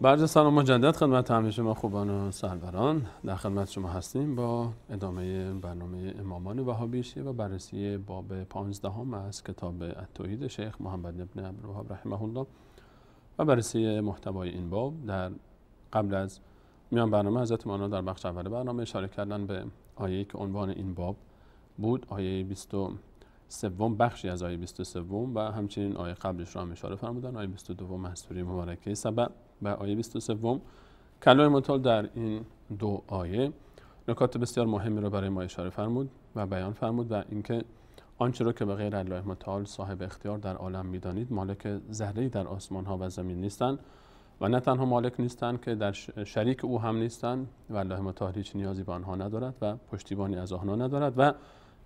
بعد سلام مجدد خدمت همه شما خوبان و سروران، در خدمت شما هستیم با ادامه برنامه امامان وهابی شیعه و بررسی باب 15 از کتاب التوحید شیخ محمد بن عبدالوهاب رحمه الله و بررسی محتوای این باب. در قبل از میان برنامه حضرت مولانا در بخش اول برنامه اشاره کردن به آیه‌ای که عنوان این باب بود، آیه 23، بخشی از آیه 23 و همچنین آیه قبلش رو هم اشاره فرمودن، آیه 22 از سوره مبارکه سبع و آیه 23 که الله متعال در این دو آیه نکات بسیار مهمی رو برای ما اشاره فرمود و بیان فرمود و اینکه آنچه رو که به غیر الله متعال صاحب اختیار در عالم میدانید مالک ذره‌ای در آسمان ها و زمین نیستند و نه تنها مالک نیستند که در شریک او هم نیستند و الله متعال هیچ نیازی به آنها ندارد و پشتیبانی از آنها ندارد و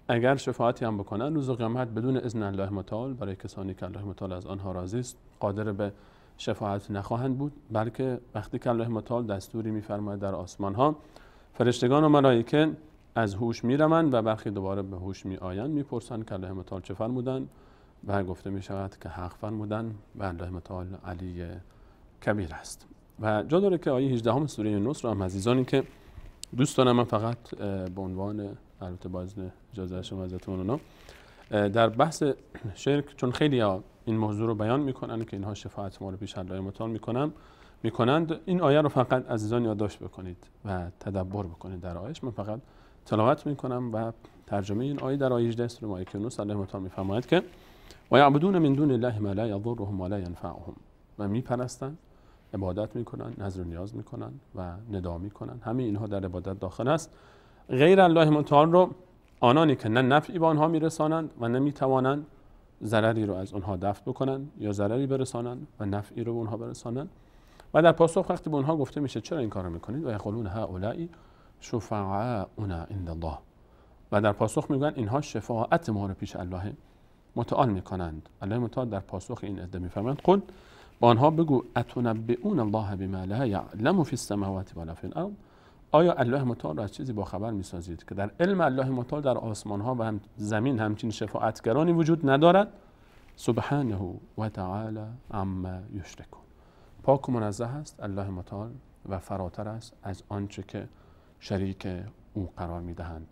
اگر شفاعتی هم بکنند روز قیامت بدون اذن الله متعال برای کسانی که الله متعال از آنها راضی است قادر به شفاعت نخواهند بود، بلکه وقتی که الله متعال دستوری می‌فرماید در آسمان ها، فرشتگان و ملائکه از هوش می‌روند و برخی دوباره به هوش می‌آیند، می‌پرسند که الله متعال چه فرمودند و گفته می‌شود که حق فرمودند و الله متعال علی کبیر است. و جا داره که آیه 18 سوره نصر هم عزیزانی که دوست دارم من فقط به عنوان البته باز اجازه شما حضرت مولانا در بحث شرک، چون خیلی این موضوع رو بیان میکنن که اینها شفاعت ما رو پیش الله متعال میکنند، این آیه رو فقط عزیزان یادداشت بکنید و تدبر بکنید در آیهش. من فقط تلاوت میکنم و ترجمه این آیه در آیه 18 سوره مائده الله متعال میفرماید که و یعبدون من دون الله ما لا یضرهم ولا ینفعهم، و میپرستند، عبادت میکنن، نذر و نیاز میکنن و ندا میکنن، همه اینها در عبادت داخل است، غیر الله متعال رو، آنانی که نه نفعی به آنها میرسانند و نمیتوانند ضرری رو از آنها دفع بکنند یا ضرری برسانند و نفعی رو به آنها برسانند. و در پاسخ وقتی به آنها گفته میشه چرا این کارو میکنید، و یقولون هؤلاء شفعاؤنا عند الله، و در پاسخ میگن اینها شفاعت ما رو پیش الله متعال میکنند. الله متعال در پاسخ این عده میفرماید قل، با آنها بگو اتنبئون الله بما لا یعلم فی السماوات ولا فی الارض، آیا الله متعال را از چیزی با خبر میسازید که در علم الله متعال در آسمان ها و زمین همچین شفاعتگرانی وجود ندارد؟ سبحانه و تعالی عما یشرکون، پاک و منزه است الله متعال و فراتر است از آنچه که شریک او قرار میدهند.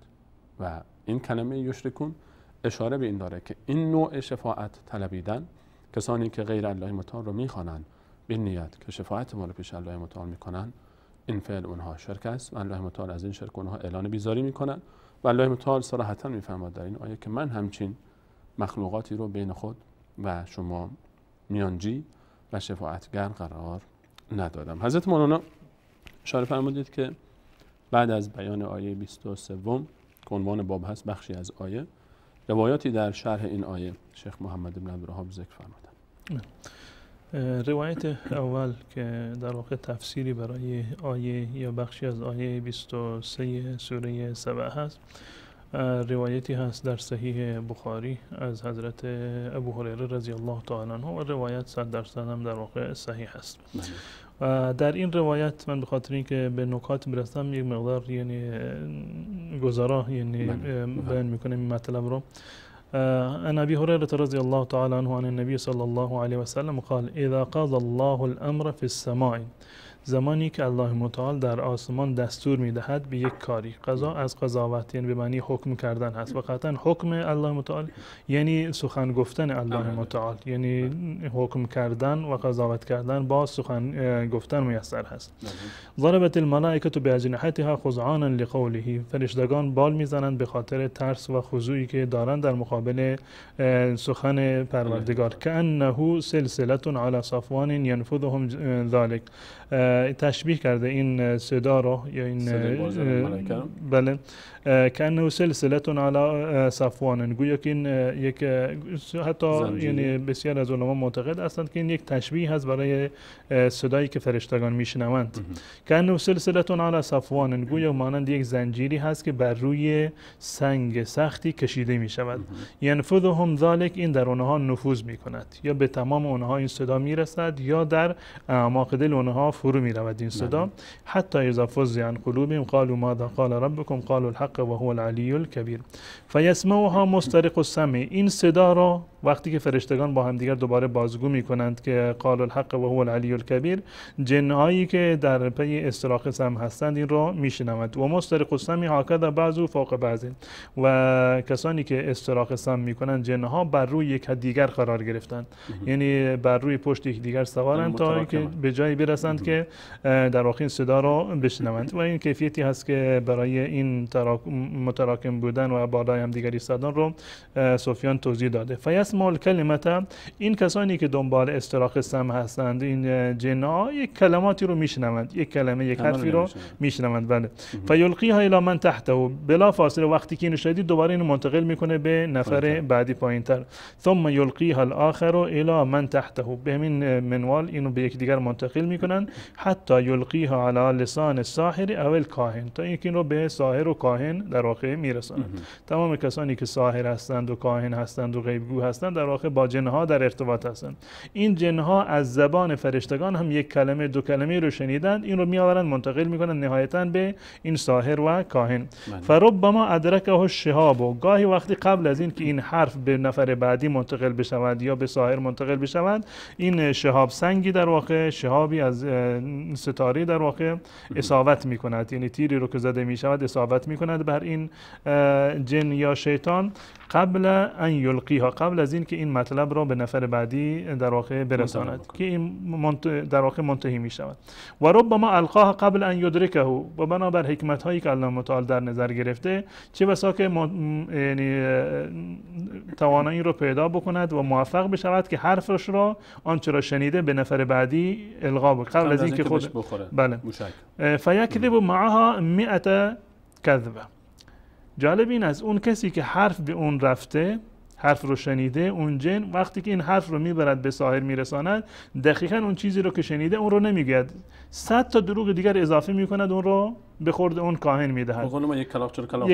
و این کلمه یشرکون اشاره به این داره که این نوع شفاعت طلبیدن، کسانی که غیر الله متعال رو میخوانند به نیت که شفاعت ما رو پیش الله متعال میکنن، این فعل اونها شرک است و الله متعال از این شرک اونها اعلان بیزاری میکنن. و الله متعال صراحتا میفرماید در این آیه که من همچین مخلوقاتی رو بین خود و شما میانجی و شفاعتگر قرار ندادم. حضرت مولانا اشاره فرمودید که بعد از بیان آیه 23 که عنوان باب هست، بخشی از آیه، روایاتی در شرح این آیه شیخ محمد بن عبدالوهاب ذکر فرمودند. روایت اول که در واقع تفسیری برای آیه یا بخشی از آیه 23 سوره سبع هست، روایتی هست در صحیح بخاری از حضرت ابو هریره رضی الله تعالی عنه و روایت 100% هم در واقع صحیح هست. و در این روایت من به خاطر اینکه به نکات برسم یک مقدار یعنی گزارا یعنی بیان میکنم این مطلب رو. عن ابي هريره رضي الله تعالى عنه عن النبي صلى الله عليه وسلم قال اذا قضى الله الامر في السماء، زمانی که الله متعال در آسمان دستور میدهد به یک کاری، قضا از قضاوت یعنی به معنی حکم کردن هست و قطعا حکم الله متعال یعنی سخن گفتن الله متعال، یعنی حکم کردن و قضاوت کردن با سخن گفتن میسر هست. ضربت الملائکه باجنحتها خضعانا لقوله، فرشتگان بال میزنند به خاطر ترس و خضوعی که دارند در مقابل سخن پروردگار. كأنه سلسله على صفوان ينفذهم ذلك، تشبیه کرده این صدا رو یا این بله كأنه سلسله على صفوان، گویا که این یک حتی یعنی بسیار از علما معتقد هستند که این یک تشبیه هست برای صدایی که فرشتگان میشنوند. كأنه سلسله على صفوان، گویا مانند یک زنجیری هست که بر روی سنگ سختی کشیده می شود. ينفذهم ذلك، این در اونها نفوذ می کند، یا به تمام اونها این صدا می رسد یا در اعماق دل اونها فرو فرو می رود این صدا. حتی اذا فزع عن قلوبهم قالوا ماذا قال ربكم قالوا الحق وهو العلی الکبیر فیسمعها مسترق السمع. این صدا را وقتی که فرشتگان با هم دیگر دوباره بازگو می کنند که قال الحق و هو العلی الکبیر، جنهایی که در پی استراق سمع هستند این را میشنوند. و مسترق السمع هکذا بعض فوق بعض، و کسانی که استراق سمع میکنند جنها بر روی یک دیگر قرار گرفتند، یعنی بر روی پشت یک دیگر سوارند تا اینکه به جایی برسند که در واقع این صدا را بشنوند. و این کیفیتی هست که برای این متراکم بودن و بالای هم دیگر ایستادن رو سفیان توضیح داده. فیسمع الکلمه، این کسانی که دنبال استراق سمع هستند این جنها یک کلماتی رو میشنوند، یک کلمه یک حرفی رو میشنوند. بله. فیلقیها الی من تحته، بلا فاصله وقتی که اینو شدید دوباره اینو منتقل میکنه به نفر بعدی پایینتر. ثم یلقیها الاخر الی من تحته، به همین منوال اینو به یک دیگر منتقل میکنن حتی یلقیها علی لسان الساحر او الکاهن، تا اینکه این رو به ساحر و کاهن در واقع میرسونند. تمام کسانی که ساحر هستند و کاهن هستند و غیبگو هستند در واقع با جنها در ارتباط هستند. این جنها از زبان فرشتگان هم یک کلمه دو کلمه رو شنیدند، این رو میآورند منتقل میکنند نهایتاً به این ساحر و کاهن. فربما ادرکه الشهاب، و گاهی وقتی قبل از این که این حرف به نفر بعدی منتقل بشود یا به ساحر منتقل بشود، این شهاب سنگی در واقع، شهابی از ستاره در واقع اصابت میکند، یعنی تیری رو که زده میشود اصابت میکند بر این جن یا شیطان قبل ان یلقیها، قبل از این که این مطلب را به نفر بعدی در واقع برساند که این در واقع منتهی می شود. و ربما القاها قبل ان یدرکه، و بنابر حکمت هایی که الله متعال در نظر گرفته چه بسا که یعنی توانایی رو پیدا بکند و موفق بشود که حرفش را آنچه را شنیده به نفر بعدی القا بکند قبل از این که خود بله فیکذب معها 100 کذبه. جالب این از اون کسی که حرف به اون رفته، حرف رو شنیده، اون جن وقتی که این حرف رو میبرد به ساحر میرساند، دقیقاً اون چیزی رو که شنیده اون رو نمیگوید، 100 تا دروغ دیگر اضافه میکند اون رو به خورد اون کاهن میدهد. بقول ما یک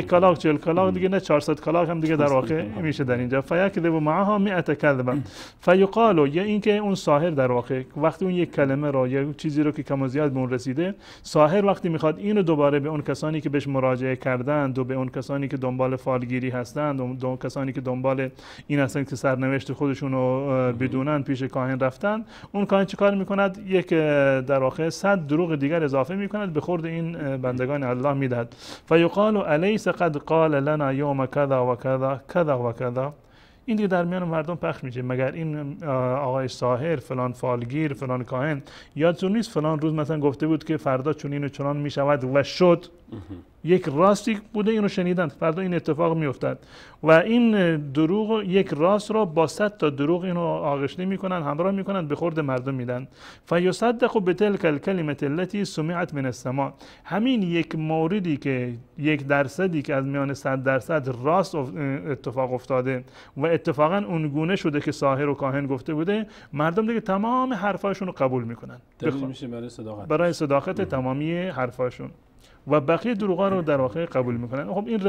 کلاغ 40 کلاغ دیگه، نه 400 کلاغ هم دیگه در واقع میشه در اینجا. فیکذب معها 100 کذبه فیقال، یا اینکه اون ساحر در واقع وقتی اون یک کلمه رو یا چیزی رو که کم و زیاد به اون رسیده، ساحر وقتی میخواد اینو دوباره به اون کسانی که بهش مراجعه کردند و به اون کسانی که دنبال فالگیری هستند و اون کسانی که دنبال این هستند که سرنوشت خودشون رو بدونن پیش کاهن رفتن، اون کاهن چیکار میکند؟ یک در واقع 100 دروغ دیگر اضافه میکند به خورد این بندگان الله میدهد. فیقال الیس قد قال لنا یوم کذا و کذا کذا و کذا. این دیگه در میان مردم پخش میشه، مگر این آقای ساحر فلان فالگیر فلان کاهن یادتون نیست فلان روز مثلا گفته بود که فردا چنین و چنان میشود و شد؟ یک راستی بوده اینو شنیدند، فردا این اتفاق میافتد. و این دروغ یک راست را با 100 تا دروغ اینو آغشته میکنن، همراه میکنن، به خورد مردم میدن. فیصدق بتلک الکلمه التي سمعت من السماء. همین یک موردی که 1% که از میان 100% راست اتفاق افتاده و اتفاقا اون گونه شده که ساحر و کاهن گفته بوده، مردم دیگه تمام حرفاشون رو قبول میکنن. میشه برای صداقت تمامی حرفاشون و بقیه دروغا رو در واقع قبول میکنن. خب این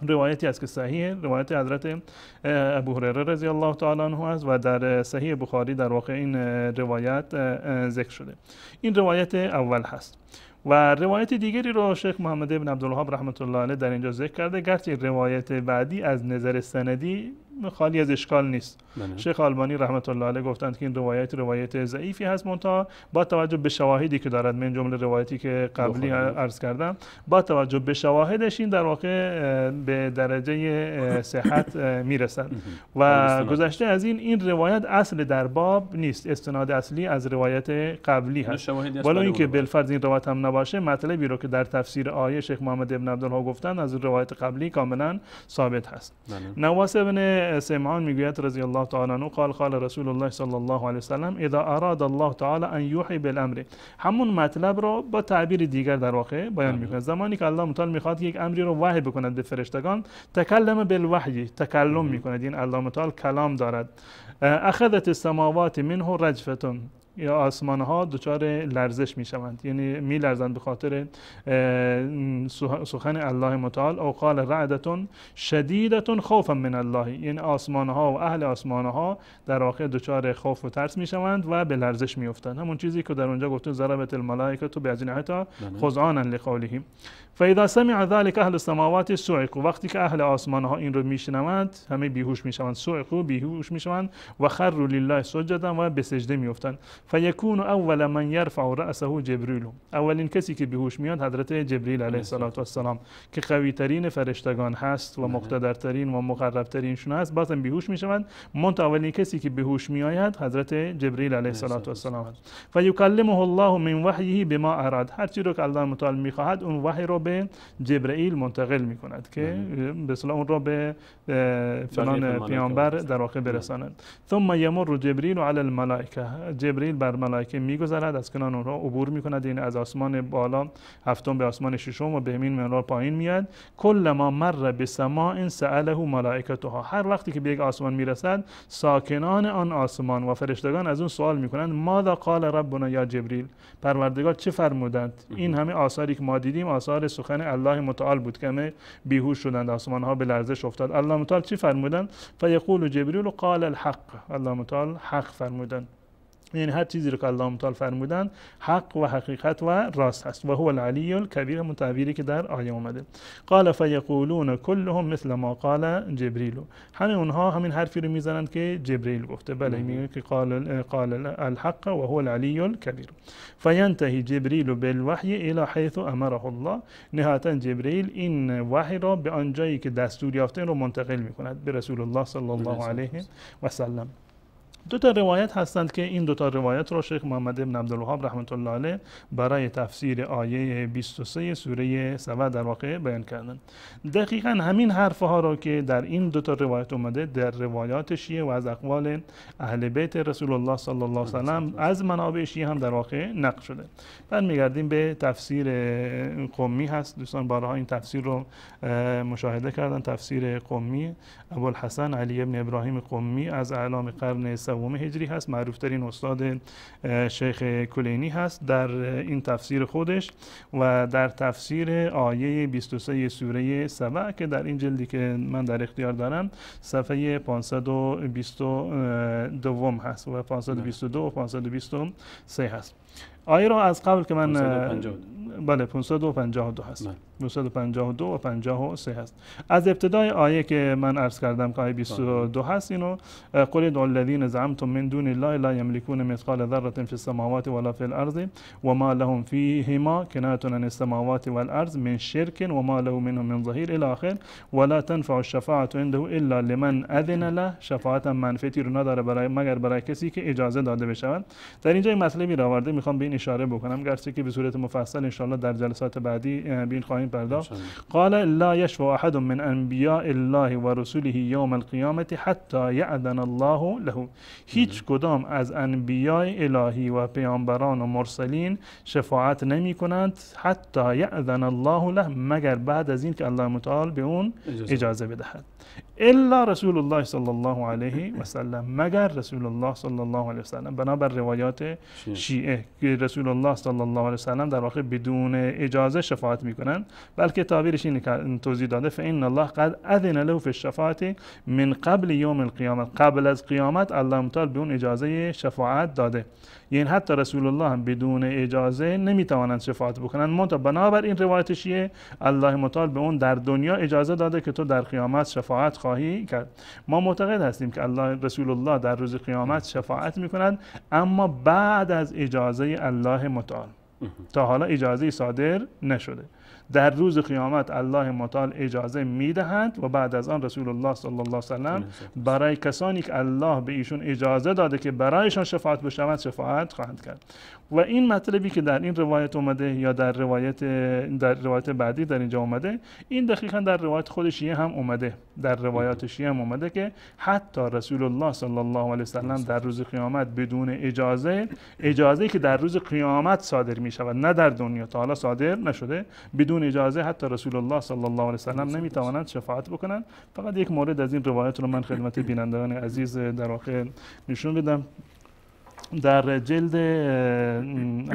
روایتی است که صحیح، روایت حضرت ابو هریره رضی الله تعالی عنه است و در صحیح بخاری در واقع این روایت ذکر شده. این روایت اول هست و روایت دیگری رو شیخ محمد ابن عبدالوهاب رحمت الله علیه در اینجا ذکر کرده، گرچه روایت بعدی از نظر سندی خالی از اشکال نیست. شیخ آلبانی رحمت الله علیه گفتند که این روایت ضعیفی هست، منتها با توجه به شواهدی که دارد، من جمله روایتی که قبلی عرض کردم، با توجه به شواهدش این در واقع به درجه صحت میرسد. و گذشته از این روایت اصل در باب نیست، استناد اصلی از روایت قبلی هست. ولی اینکه بالفرض این روایت هم نباشه، مطلبی رو که در تفسیر آیه شیخ محمد ابن عبدالله گفتند از روایت قبلی کاملا ثابت هست. نواس ابن سمعان میگوید رضی الله تعالی عنه قال رسول الله صلی الله علیه و سلم اذا اراد الله تعالی ان یوحی بالامر. همون مطلب رو با تعبیر دیگر در واقع بیان میکنه. زمانی که الله متعال میخواد یک امری رو وحی بکند به فرشتگان، تکلم بالوحی، تکلم میکند. این الله متعال کلام دارد. اخذت السماوات منه رجفتون، یا آسمان ها دچار لرزش می شوند، یعنی می لرزند به خاطر سخن الله متعال. او قال رعدتون شدیدتون خوفا من الله، یعنی آسمان ها و اهل آسمان ها در واقع دچار خوف و ترس می شوند و به لرزش می افتند. همون چیزی که در اونجا گفتن ضربت الملائکه باجنحتها خضعانا لقوله. فاذا سمع ذلك اهل السماوات صعقوا، وقتی که اهل آسمان ها این رو میشنوند همه بیهوش میشوند. صعقوا بیهوش میشوند و خروا لله سجدا و به سجده میافتند. فیکون اول من یرفع رأسه جبریل، اولین کسی که بیهوش میاد حضرت جبریل علیه السلام که قوی ترین فرشتگان هست و مقتدرترین و مقرب ترینشون هست، بازم بیهوش میشوند. منتها اولین کسی که بیهوش میآید حضرت جبریل علیه السلام هست. فیکلمه الله من وحیه بما اراد، هر چیزی رو که الله متعال میخواهد اون وحی رو به جبرئیل منتقل میکند که به اصطلاح اون رو به فلان پیامبر در واقع برساند. ثم یمر جبریل علی الملائکه، جبریل بر ملائکه میگذرد، از کنار اونها عبور میکند، یعنی از آسمان بالا هفتم به آسمان ششم و به همین منوال پایین میاد. کل ما مر بسماء سأله ملائکتها، هر وقتی که به یک آسمان میرسد ساکنان آن آسمان و فرشتگان از اون سوال میکنند ماذا قال ربنا یا جبریل، پروردگار چه فرمودند؟ این همه آثاری که ما دیدیم آثار سخن الله متعال بود که همه بیهوش شدند، آسمان ها به لرزش افتاد. الله متعال چی فرمودند؟ فیقول جبریل قال الحق، الله متعال حق فرمودند. یعنی هر چیزی رو که الله متعال فرمودن حق و حقیقت و راست هست. و هو العلی الکبیر، تعبیری که در آیه اومده. قال فیقولون کلهم مثل ما قال جبریل، همه اونها همین حرفی رو میزنند که جبریل گفته. بله میگه که قال الحق و هو العلی الکبیر. فینتهی جبریل بالوحی الی حیث امره الله، نهایتا جبریل این وحی را به آنجایی که دستور یافته رو منتقل میکند به رسول الله صلی الله علیه و سلم. دو تا روایت هستند که این دو تا روایت رو شیخ محمد ابن عبدالوهاب رحمت الله علیه برای تفسیر آیه 23 سوره سبع در واقع بیان کردند. دقیقاً همین حرف ها رو که در این دو تا روایت اومده در روایات شیعه و از اقوال اهل بیت رسول الله صلی الله علیه و سلم از منابع شیعه هم در واقع نقل شده. بعد میگردیم به تفسیر قمی هست. دوستان بارها این تفسیر رو مشاهده کردن. تفسیر قمی ابوالحسن علی ابن ابراهیم قمی از اعلام قرن سوم هجری هست، معروف ترین استاد شیخ کلینی هست در این تفسیر خودش و در تفسیر آیه 23 سوره سبع که در این جلدی که من در اختیار دارم صفحه 522 هست و 522 و 523 هست. آیه را از قبل که من 552 هست. 252 و 53 هست. از ابتدای آیه که من عرض کردم که آیه 22 هست، اینو قل ادعوا الذین زعمتم من دون الله لا یملکون مثقال ذره فی السماوات ولا فی الارض وما لهم فیهما کنایة عن السماوات والارض من شرک وما له منهم من ظهیر الی آخر ولا تنفع الشفاعة عنده الا لمن اذن له، شفاعت منفعتی رو نداره مگر برای کسی که اجازه داده بشود. در اینجا این مطلبی را آورده، میخوام به این اشاره بکنم، گرچه که به صورت مفصل ان شاء الله در جلسات بعدی بین خواهیم پرداخت. قال لا يشفع احد من انبیاء الله و رسوله یوم القیامة حتی یأذن الله له، هیچ کدام از انبیاء الهی و پیامبران و مرسلین شفاعت نمی کنند حتی یأذن الله له، مگر بعد از این که الله متعال به اون اجازه بدهد. الا رسول الله صلی الله علیه و سلم، مگر رسول الله صلی الله علیه و سلم. بنابر روایات شیعه که رسول الله صلی الله علیه و سلم در واقع بدون اجازه شفاعت میکنن، بلکه تعبیرش اینه که توضیح داده فإن الله قد اذن له فی الشفاعة من قبل یوم القیامه، قبل از قیامت الله متعال به اون اجازه شفاعت داده. یعنی حتی رسول الله هم بدون اجازه نمیتوانند شفاعت بکنن، منتها بنابر این روایت شیعه الله متعال به اون در دنیا اجازه داده که تو در قیامت شفاعت خواهی کرد. ما معتقد هستیم که الله رسول الله در روز قیامت شفاعت میکنند، اما بعد از اجازه الله متعال. تا حالا اجازه صادر نشده. در روز قیامت الله متعال اجازه میدهند و بعد از آن رسول الله صلی الله علیه و سلم برای کسانی که الله به ایشون اجازه داده که برایشان شفاعت بشود شفاعت خواهند کرد. و این مطلبی که در این روایت اومده یا در روایت بعدی در اینجا اومده، این دقیقاً در روایت خود شیعه هم اومده، در روایات شیعه هم اومده که حتی رسول الله صلی الله علیه و سلم در روز قیامت بدون اجازه که در روز قیامت صادر می شود، نه در دنیا، تا حالا صادر نشده، بدون اجازه حتی رسول الله صلی الله علیه و سلم نمیتوانند شفاعت بکنند. فقط یک مورد از این روایت رو من خدمت بینندگان عزیز در واقع نشون بدم. در جلد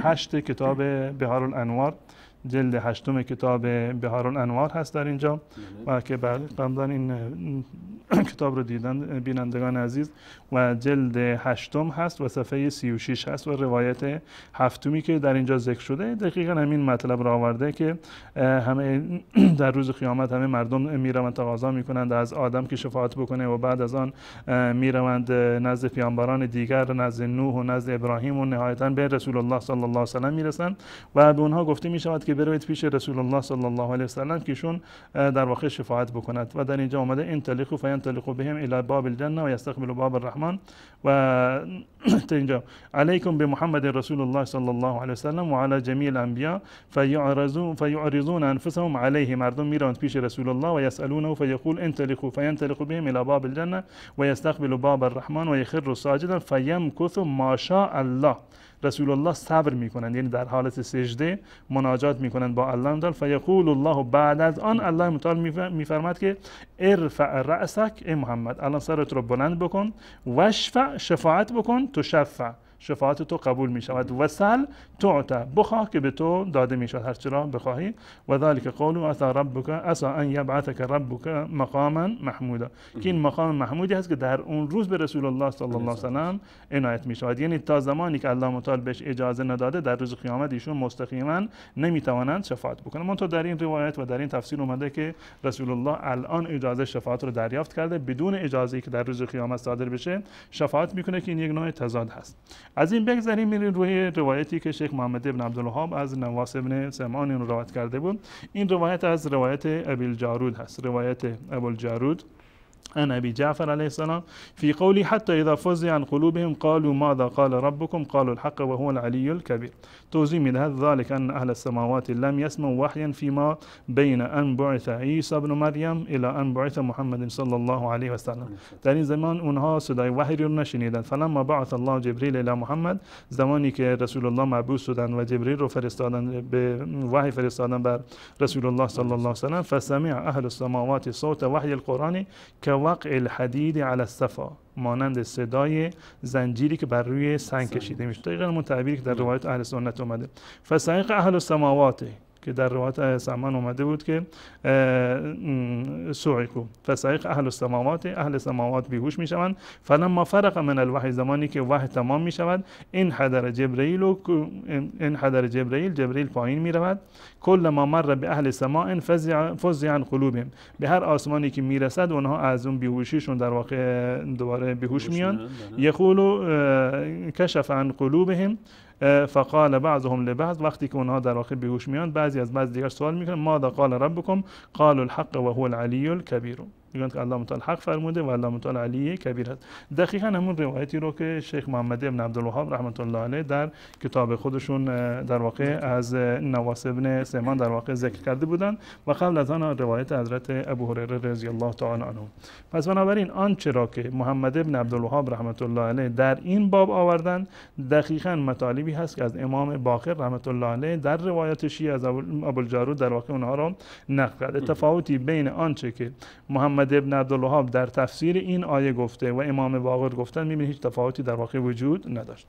8 کتاب بهار الانوار، جلد 8 کتاب بهار الانوار هست در اینجا و که قبلا این کتاب رو دیدن بینندگان عزیز و جلد 8 هست و صفحه 36 هست و روایت 7 که در اینجا ذکر شده دقیقا همین مطلب را آورده که همه در روز قیامت همه مردم میروند تقاضا میکنند از آدم که شفاعت بکنه و بعد از آن میروند نزد پیامبران دیگر، نزد نوح و نزد ابراهیم و نهایتا به رسول الله صلی الله علیه و سلم میرسند و به اونها گفته میشود که بروید پیش رسول الله صلی الله علیه و سلم که ایشون در واقع شفاعت بکند و در اینجا اومده انطلقوا فینطلقوا بهم الی باب الجنه و یستقبلوا باب الرحمن و اینجا علیکم بمحمد رسول الله صلی الله علیه و سلم و علی جمیع الانبیاء فیعرضون انفسهم علیه، مردم میرند پیش رسول الله و یسالونه فیقول انطلقوا فینطلقوا بهم الی باب الجنه و یستقبلوا باب الرحمن و یخر ساجدا فیمکث ما شاء الله. رسول الله صبر میکنند، یعنی در حالت سجده مناجات میکنند با الله تعالی. فیقول الله، بعد از آن الله تعالی میفرماد که ارفع رأسک ای محمد، الان سرت رو بلند بکن، واشفع، شفاعت بکن، تشفع، شفاعت تو قبول می شود، و سل تعطى، بخواه که به تو داده می شود هر چرا بخواهی. و ذلك قولوا عسى ان یبعثک ربک مقاما محمودا، که این مقام محمودی هست که در اون روز به رسول الله صلی الله علیه و سلم عنایت می شود، یعنی تا زمانی که الله متعال بهش اجازه نداده در روز قیامت ایشون مستقیما نمی توانند شفاعت بکنند. منتها در این روایت و در این تفسیر اومده که رسول الله الان اجازه شفاعت رو دریافت کرده، بدون اجازه‌ای که در روز قیامت صادر بشه شفاعت میکنه که این یک نوع تضاد هست. از این بگذاریم میریم روی روایتی که شیخ محمد ابن عبدالوهاب از نواس ابن سمعان این روایت کرده بود. این روایت از روایت ابی الجارود هست، روایت ابو الجارود عن ابي جعفر عليه السلام في قوله حتى اذا فزع عن قلوبهم قالوا ماذا قال ربكم قالوا الحق وهو العلي الكبير. توضیح میدهد ذلك ان اهل السماوات لم يسمعوا وحيا فيما بين ان بعث عيسى ابن مريم الى ان بعث محمد صلى الله عليه وسلم. در این زمان اونها صدای وحی رو نشنیدند. فلما بعث الله جبريل الى محمد، زمانی که رسول الله مبعوث شدند و جبرئیل رو فرستادند، به وحی فرستادند بر رسول الله صلی الله علیه و سلم، فسمع اهل السماوات صوت وحی القرآن كوقع الحديد على الصفا، مانند صدای زنجیری که بر روی سنگ کشیده میشه. دقیقاً همون تعبیری که در روایت اهل سنت اومده. فصائق اهل السماوات، که در روایت سمان اومده بود که سوعقو، فصائق اهل السماوات، اهل سماوات بیهوش میشوند. فلما فرق من الوحی، زمانی که وحی تمام میشود، انحدر جبرئیل، جبرئیل پایین میرود. کل ما مر به اهل سماء فزع عن قلوبهم، به هر آسمانی که میرسد اونها از اون بیهوشیشون در واقع دوباره بیهوش میان. یقولو کشف عن قلوبهم فقال بعضهم لبعض، وقتی که اونها در واقع بیهوش میان بعضی از بعض دیگر سوال میکنن ماذا قال ربكم قالوا الحق وهو العلی الكبیر، میگن که الله متعال حق فرموده و الله متعال علی کبیر هست. دقیقاً همون روایتی رو که شیخ محمد ابن عبدالوهاب رحمت الله علیه در کتاب خودشون در واقع از نواس ابن سمعان در واقع ذکر کرده بودند و قبل از آن روایت حضرت ابو هریره رضی الله تعالی عنه. پس بنابراین آنچه را که محمد ابن عبدالوهاب رحمت الله علیه در این باب آوردن دقیقاً مطالبی هست که از امام باقر رحمت الله علیه در روایت شیعه از ابوالجارود در واقع اونها را نقل کرده. تفاوتی بین آنچه که محمد ابن عبدالوهاب در تفسیر این آیه گفته و امام باقر گفتن میبینید هیچ تفاوتی در واقع وجود نداشت.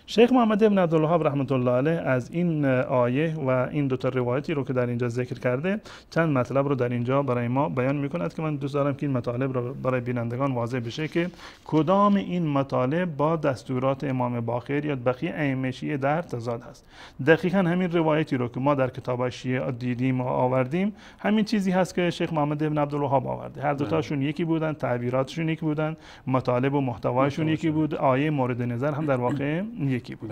شیخ محمد ابن عبدالوهاب رحمت الله علیه از این آیه و این دو تا روایتی رو که در اینجا ذکر کرده چند مطلب رو در اینجا برای ما بیان میکند که من دوست دارم که این مطالب رو برای بینندگان واضح بشه که کدام این مطالب با دستورات امام باقر یا بقیه ائمه شیعه در تضاد هست. دقیقاً همین روایتی رو که ما در کتاب شیعه دیدیم و آوردیم همین چیزی هست که شیخ محمد ابن عبدالوهاب آورده. هر دو تاشون یکی بودن، تعبیراتشون یکی بودن، مطالب و محتوایشون یکی بود، آیه مورد نظر هم در واقع یکی بود.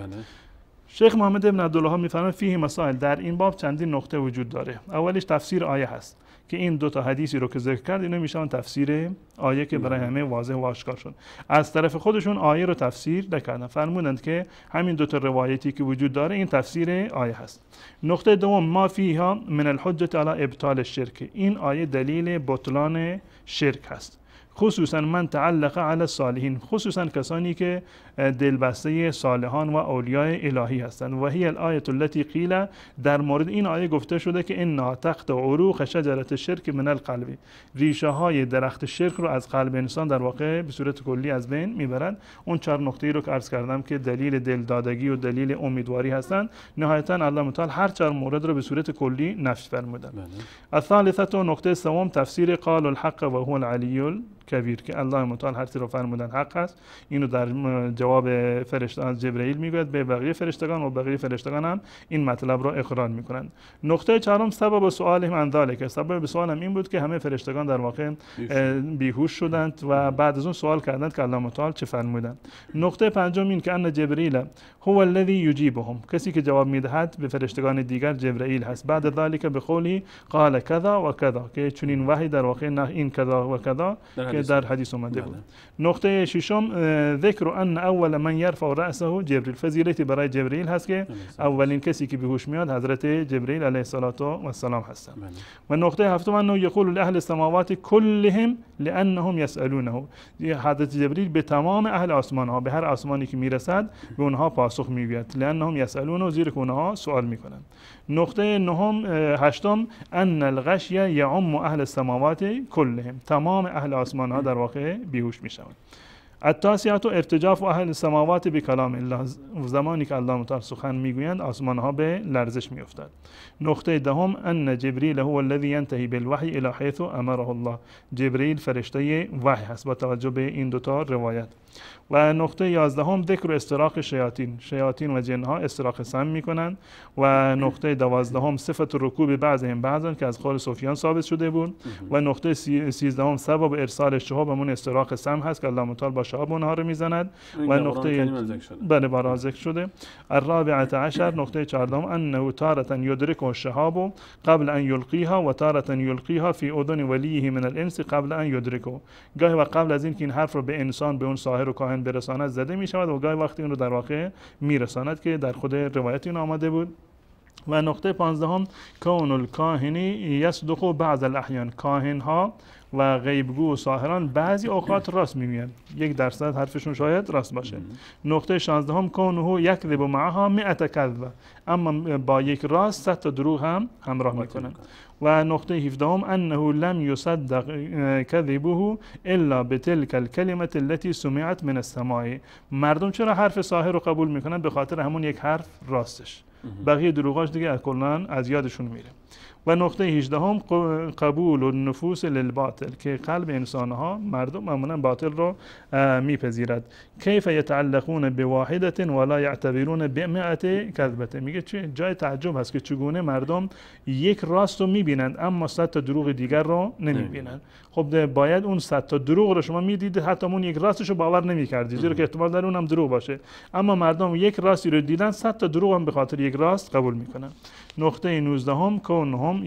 شیخ محمد ابن عبدالوهاب میفرماید فیه مسائل، در این باب چندین نقطه وجود داره. اولش تفسیر آیه هست که این دو تا حدیثی رو که ذکر کرد اینا میشن تفسیر آیه که برای همه واضح و آشکار شد. از طرف خودشون آیه رو تفسیر نکردن، فرمودند که همین دو تا روایتی که وجود داره این تفسیر آیه هست. نقطه دوم ما فیها من الحجة علی ابطال الشرک، این آیه دلیل بطلان شرک هست. خصوصا من تعلق علی الصالحین، خصوصا کسانی که دلبسته صالحان و اولیای الهی هستند. و هی الآیه التي قیل، در مورد این آیه گفته شده که انها تقطع عروق شجره الشرک من القلب، ریشه های درخت شرک رو از قلب انسان در واقع به صورت کلی از بین میبرند. اون 4 نکته رو که عرض کردم که دلیل دلدادگی و دلیل امیدواری هستند، نهایتا الله متعال هر 4 مورد رو به صورت کلی نفی فرمودند. الثالثه، نکته سوم، تفسیر قال الحق و هو العلی کبیر، که الله متعال هر چیزی رو فرمودن حق است. اینو در جواب فرشتگان جبرئیل میگوید به بقیه فرشتگان و بقیه فرشتگان هم این مطلب رو اقرار میکنند. نکته چهارم، سبب سؤالهم عن ذلک، سبب سوالم این بود که همه فرشتگان در واقع بیهوش شدند و بعد از اون سوال کردند که الله متعال چه فرمودند. نکته پنجم این که ان جبرئیل هو الذی یجیبهم، کسی که جواب میدهد به فرشتگان دیگر جبرئیل هست. بعد ذلك بقوله قال كذا و كذا، که چنین وحی در واقع نه این کذا و کذا که در حدیث اومده بود. نکته ششم، ذکر ان اول من یرفع رأسه جبرئیل، فضیلتی برای جبرئیل هست که اولین کسی که به هوش میاد حضرت جبرئیل علیه السلام هستند. و نکته هفتم انه یقول لاهل السماوات كلهم لانهم يسالونه، حضرت جبرئیل به تمام اهل آسمان ها، به هر آسمانی که میرسد به اونها پاسخ میگوید، لانهم يسالونه، زیرا که اونها سوال میکنند. نکته نهم، هشتم، ان الغشی یعم اهل السماوات كلهم، تمام اهل آسمان ها در واقع بیهوش میشوند. التاسعه، ارتجاف اهل السماوات بکلام الله، زمانی که الله متعال سخن میگویند آسمان ها به لرزش میافتند. نکته دهم، ان جبرئیل هو الذی ینتهی بالوحی الی حیث امره الله، جبرئیل فرشته وحی هست با توجه به این دوتا روایت. و نکته 11 ذکر استراق شیاطین و جنها استراق سم میکنند. و نکته 12 صفت رکوب بعضهم بعضا که از قول سفیان ثابت شده بود. و نکته 13 سبب ارسال شهاب همون استراق سم هست که الله متعال با شهاب اونها رو میزند. و نکته بله برای ذکر شده. الرابعه عشر، نکته 14 انه تارة یدرک الشهاب قبل ان یلقیها و تارة یلقیها فی اذن ولیه من الانس قبل ان یدرکه، گاهی و قبل از اینکه این حرف رو به انسان، به اون ساحر و کاهن برساند زده می شود و گاهی وقتی اون رو در واقع می رساند که در خود روایت این آمده بود. و نکته 15 کون الکاهنی یصدق بعض الاحیان، کاهن ها و غیبگو و ساحران بعضی اوقات راست میگویند، 1% حرفشون شاید راست باشه. نکته 16 کونه یکذب معها 100 کذبه، اما با یک راست 100 تا دروغ هم همراه میکنن. و نکته 17 انه لم یصدق کذبه الا بتلك الكلمه التي سمعت من السماء، مردم چرا حرف ساحر رو قبول میکنن؟ به خاطر همون یک حرف راستش، بقیه دروغاش دیگه کلا از یادشون میره. و نکته 18 قبول النفوس للباطل، که قلب انسانها، مردم معمولا باطل رو میپذیرد. کیف یتعلقون بواحده ولا یعتبرون ب100 کذبه، میگه چه جای تعجب هست که چگونه مردم یک راست رو میبینند اما 100 تا دروغ دیگر رو نمیبینند. خب باید اون 100 تا دروغ رو شما میدیدید، حتی اون یک راستش رو باور نمیکردید زیرا که احتمال داره اونم دروغ باشه، اما مردم یک راستی رو دیدن 100 تا دروغ هم به خاطر یک راست قبول میکنن. نکته 19 کونهم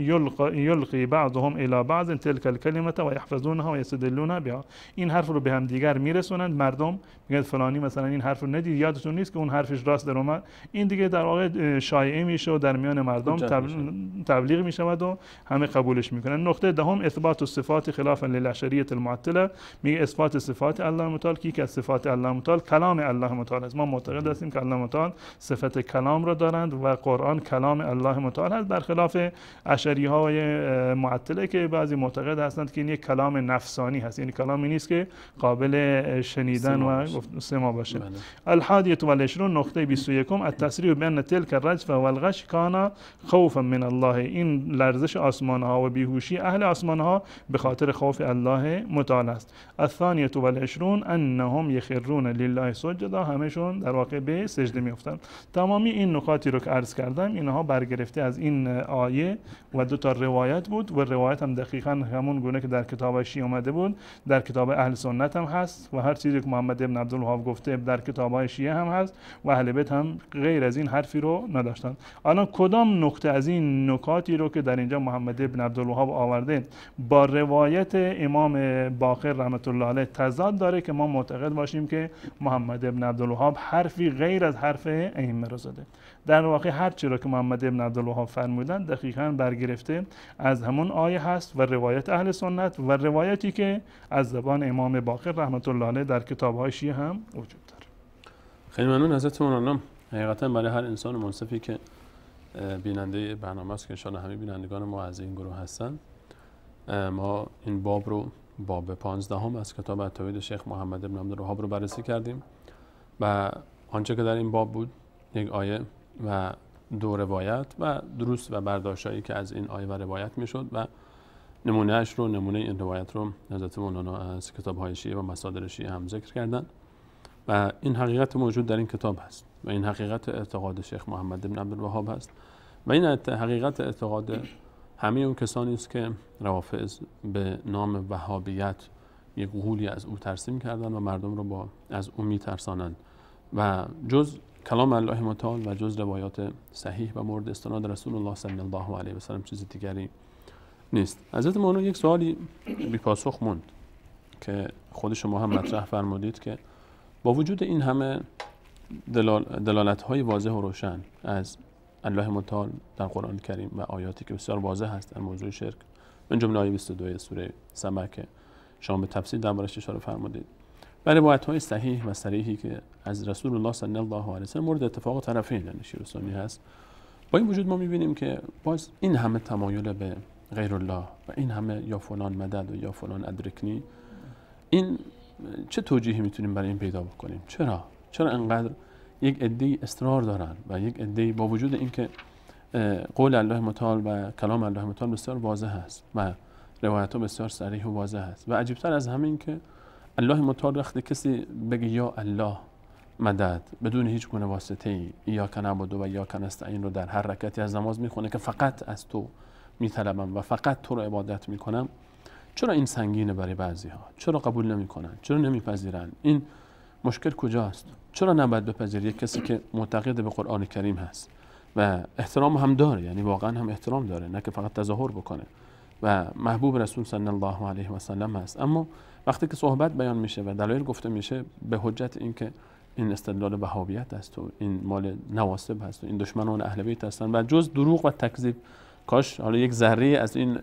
یلقی بعضهم الی بعض تلک الکلمه و یحفظونها و یستدلون بها، این حرف رو به هم دیگر میرسونند. مردم میگن فلانی مثلا این حرف رو ندید، یادتون نیست که اون حرفش راست در اومد، این دیگه در واقع شایعه میشه و در میان مردم تبلیغ میشود و همه قبولش میکنن. نکته دهم اثبات الصفات خلافا للاشریه المعطله، میگه اثبات صفات الله متعال که از صفات الله متعال کلام الله متعال است. ما معتقد هستیم که الله متعال صفت کلام را دارند و قرآن کلام الله متعال است، برخلاف اشعریه های معطله که بعضی معتقد هستند که این یک کلام نفسانی هست، یعنی کلامی نیست که قابل شنیدن و سماع باشه. الحادیه و العشرون نکته 21 التصریح بان تلک الرجفه والغش کان خوفا من الله، این لرزش آسمان ها و بیهوشی اهل آسمان ها به خاطر خوف الله متعال است. الثانیه و العشرون انهم یخرون لله سجدا، همشون در واقع به سجده میافتند. تمامی این نکاتی رو که عرض کردم اینها برگرفته از این آیه و دو تا روایت بود و روایت هم دقیقاً همون گونه که در کتاب شیعه اومده بود در کتاب اهل سنت هم هست و هر چیزی که محمد ابن عبدالوهاب گفته در کتاب‌های شیعه هم هست و اهل بیت هم غیر از این حرفی رو نداشتند. الان کدام نکته از این نکاتی رو که در اینجا محمد ابن عبدالوهاب آورده با روایت امام باقر رحمت الله علیه تضاد داره که ما معتقد باشیم که محمد ابن عبدالوهاب حرفی غیر از حرف ائمه رو زده؟ در واقع هر چی را که محمد ابن عبدالوهاب فرمودن دقیقاً برگرفته از همون آیه هست و روایت اهل سنت و روایتی که از زبان امام باقر رحمت الله علیه در کتاب‌های شیعه هم وجود داره. خیلی ممنون ازتون مولانا. حقیقتا برای هر انسان منصفی که بیننده برنامه است که انشاءالله همه بینندگان ما از این گروه هستن، ما این باب رو باب 15 از کتاب التوحید شیخ محمد ابن عبدالوهاب رو بررسی کردیم و آنچه که در این باب بود یک آیه و دو روایت و دروس و برداشتایی که از این آیه و روایت میشد و نمونه این روایت رو حضرت مولانا از کتاب‌های شیعه و مصادر شیعه هم ذکر کردن و این حقیقت موجود در این کتاب هست و این حقیقت اعتقاد شیخ محمد بن عبدالوهاب هست و این حقیقت اعتقاد همه اون کسانی است که روافض به نام وهابیت یک غولی از او ترسیم کردن و مردم رو از او میترسانند و جز کلام الله متعال و جز روایات صحیح و مورد استناد رسول الله صلی الله علیه و سلم چیز دیگری نیست. حضرت مولانا یک سوالی بی پاسخ موند که خود شما هم مطرح فرمودید که با وجود این همه دلالت‌های واضح و روشن از الله متعال در قرآن کریم و آیاتی که بسیار واضح هست در موضوع شرک، من جمله آیه 22 سوره سبع که شما به تفصیل دربارش اشاره فرمودید و روایت‌های صحیح و صریحی که از رسول الله صلی الله علیه و سلم مورد اتفاق طرفین یعنی شیعه و سنی هست، با این وجود ما می‌بینیم که باز این همه تمایل به غیر الله و این همه یا فلان مدد و یا فلان ادرکنی، این چه توجیهی میتونیم برای این پیدا بکنیم؟ چرا انقدر یک عده‌ای اصرار دارن و یک عده‌ای با وجود اینکه قول الله متعال و کلام الله متعال بسیار واضح است و روایت‌ها بسیار صریح و واضح است و عجیب‌تر از همه این که الله متعال وقتی کسی بگه یا الله مدد بدون هیچ گونه واسطه‌ای ایاک نعبد و ایاک نستعین رو در هر رکعتی از نماز میخونه که فقط از تو میطلبم و فقط تو رو عبادت میکنم، چرا این سنگینه برای بعضی‌ها؟ چرا قبول نمیکنن؟ چرا نمیپذیرن؟ این مشکل کجاست؟ چرا نباید بپذیری یک کسی که معتقد به قرآن کریم هست و احترام هم داره، یعنی واقعا هم احترام داره، نه که فقط تظاهر بکنه و محبوب رسول صلی الله علیه و سلم هست، اما وقتی که صحبت بیان میشه و دلایل گفته میشه به حجت اینکه این استدلال وهابیت است و این مال نواسب هست و این دشمنان اهل بیت هستن و جز دروغ و تکذیب، کاش حالا یک ذره از این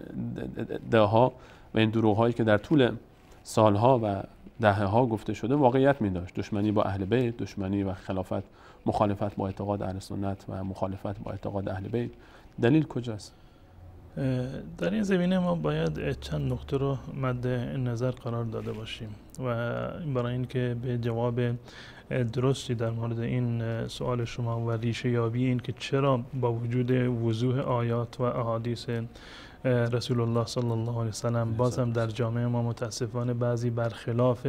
دهها و این دروغ‌هایی که در طول سالها و دهه‌ها گفته شده واقعیت می داشت. دشمنی با اهل بیت، دشمنی و خلافت، مخالفت با اعتقاد اهل سنت و مخالفت با اعتقاد اهل بیت، دلیل کجاست؟ در این زمینه ما باید چند نکته رو مد نظر قرار داده باشیم و برای اینکه به جواب درستی در مورد این سوال شما و ریشه یابی این که چرا با وجود وضوح آیات و احادیث رسول الله صلی الله علیه وسلم باز هم در جامعه ما متاسفانه بعضی برخلاف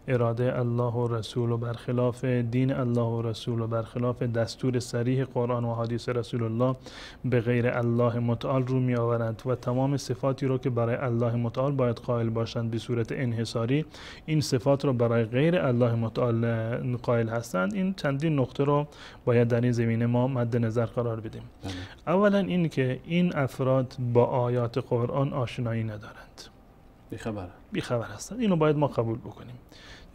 اراده الله و رسول و برخلاف دین الله و رسول و برخلاف دستور صریح قرآن و حدیث رسول الله به غیر الله متعال رو می آورند و تمام صفاتی رو که برای الله متعال باید قائل باشند به صورت انحصاری این صفات رو برای غیر الله متعال قائل هستند. این چندین نقطه رو باید در این زمینه ما مد نظر قرار بدیم. اولا این که این افراد با آیات قرآن آشنایی ندارند، بیخبر هستند، اینو باید ما قبول بکنیم.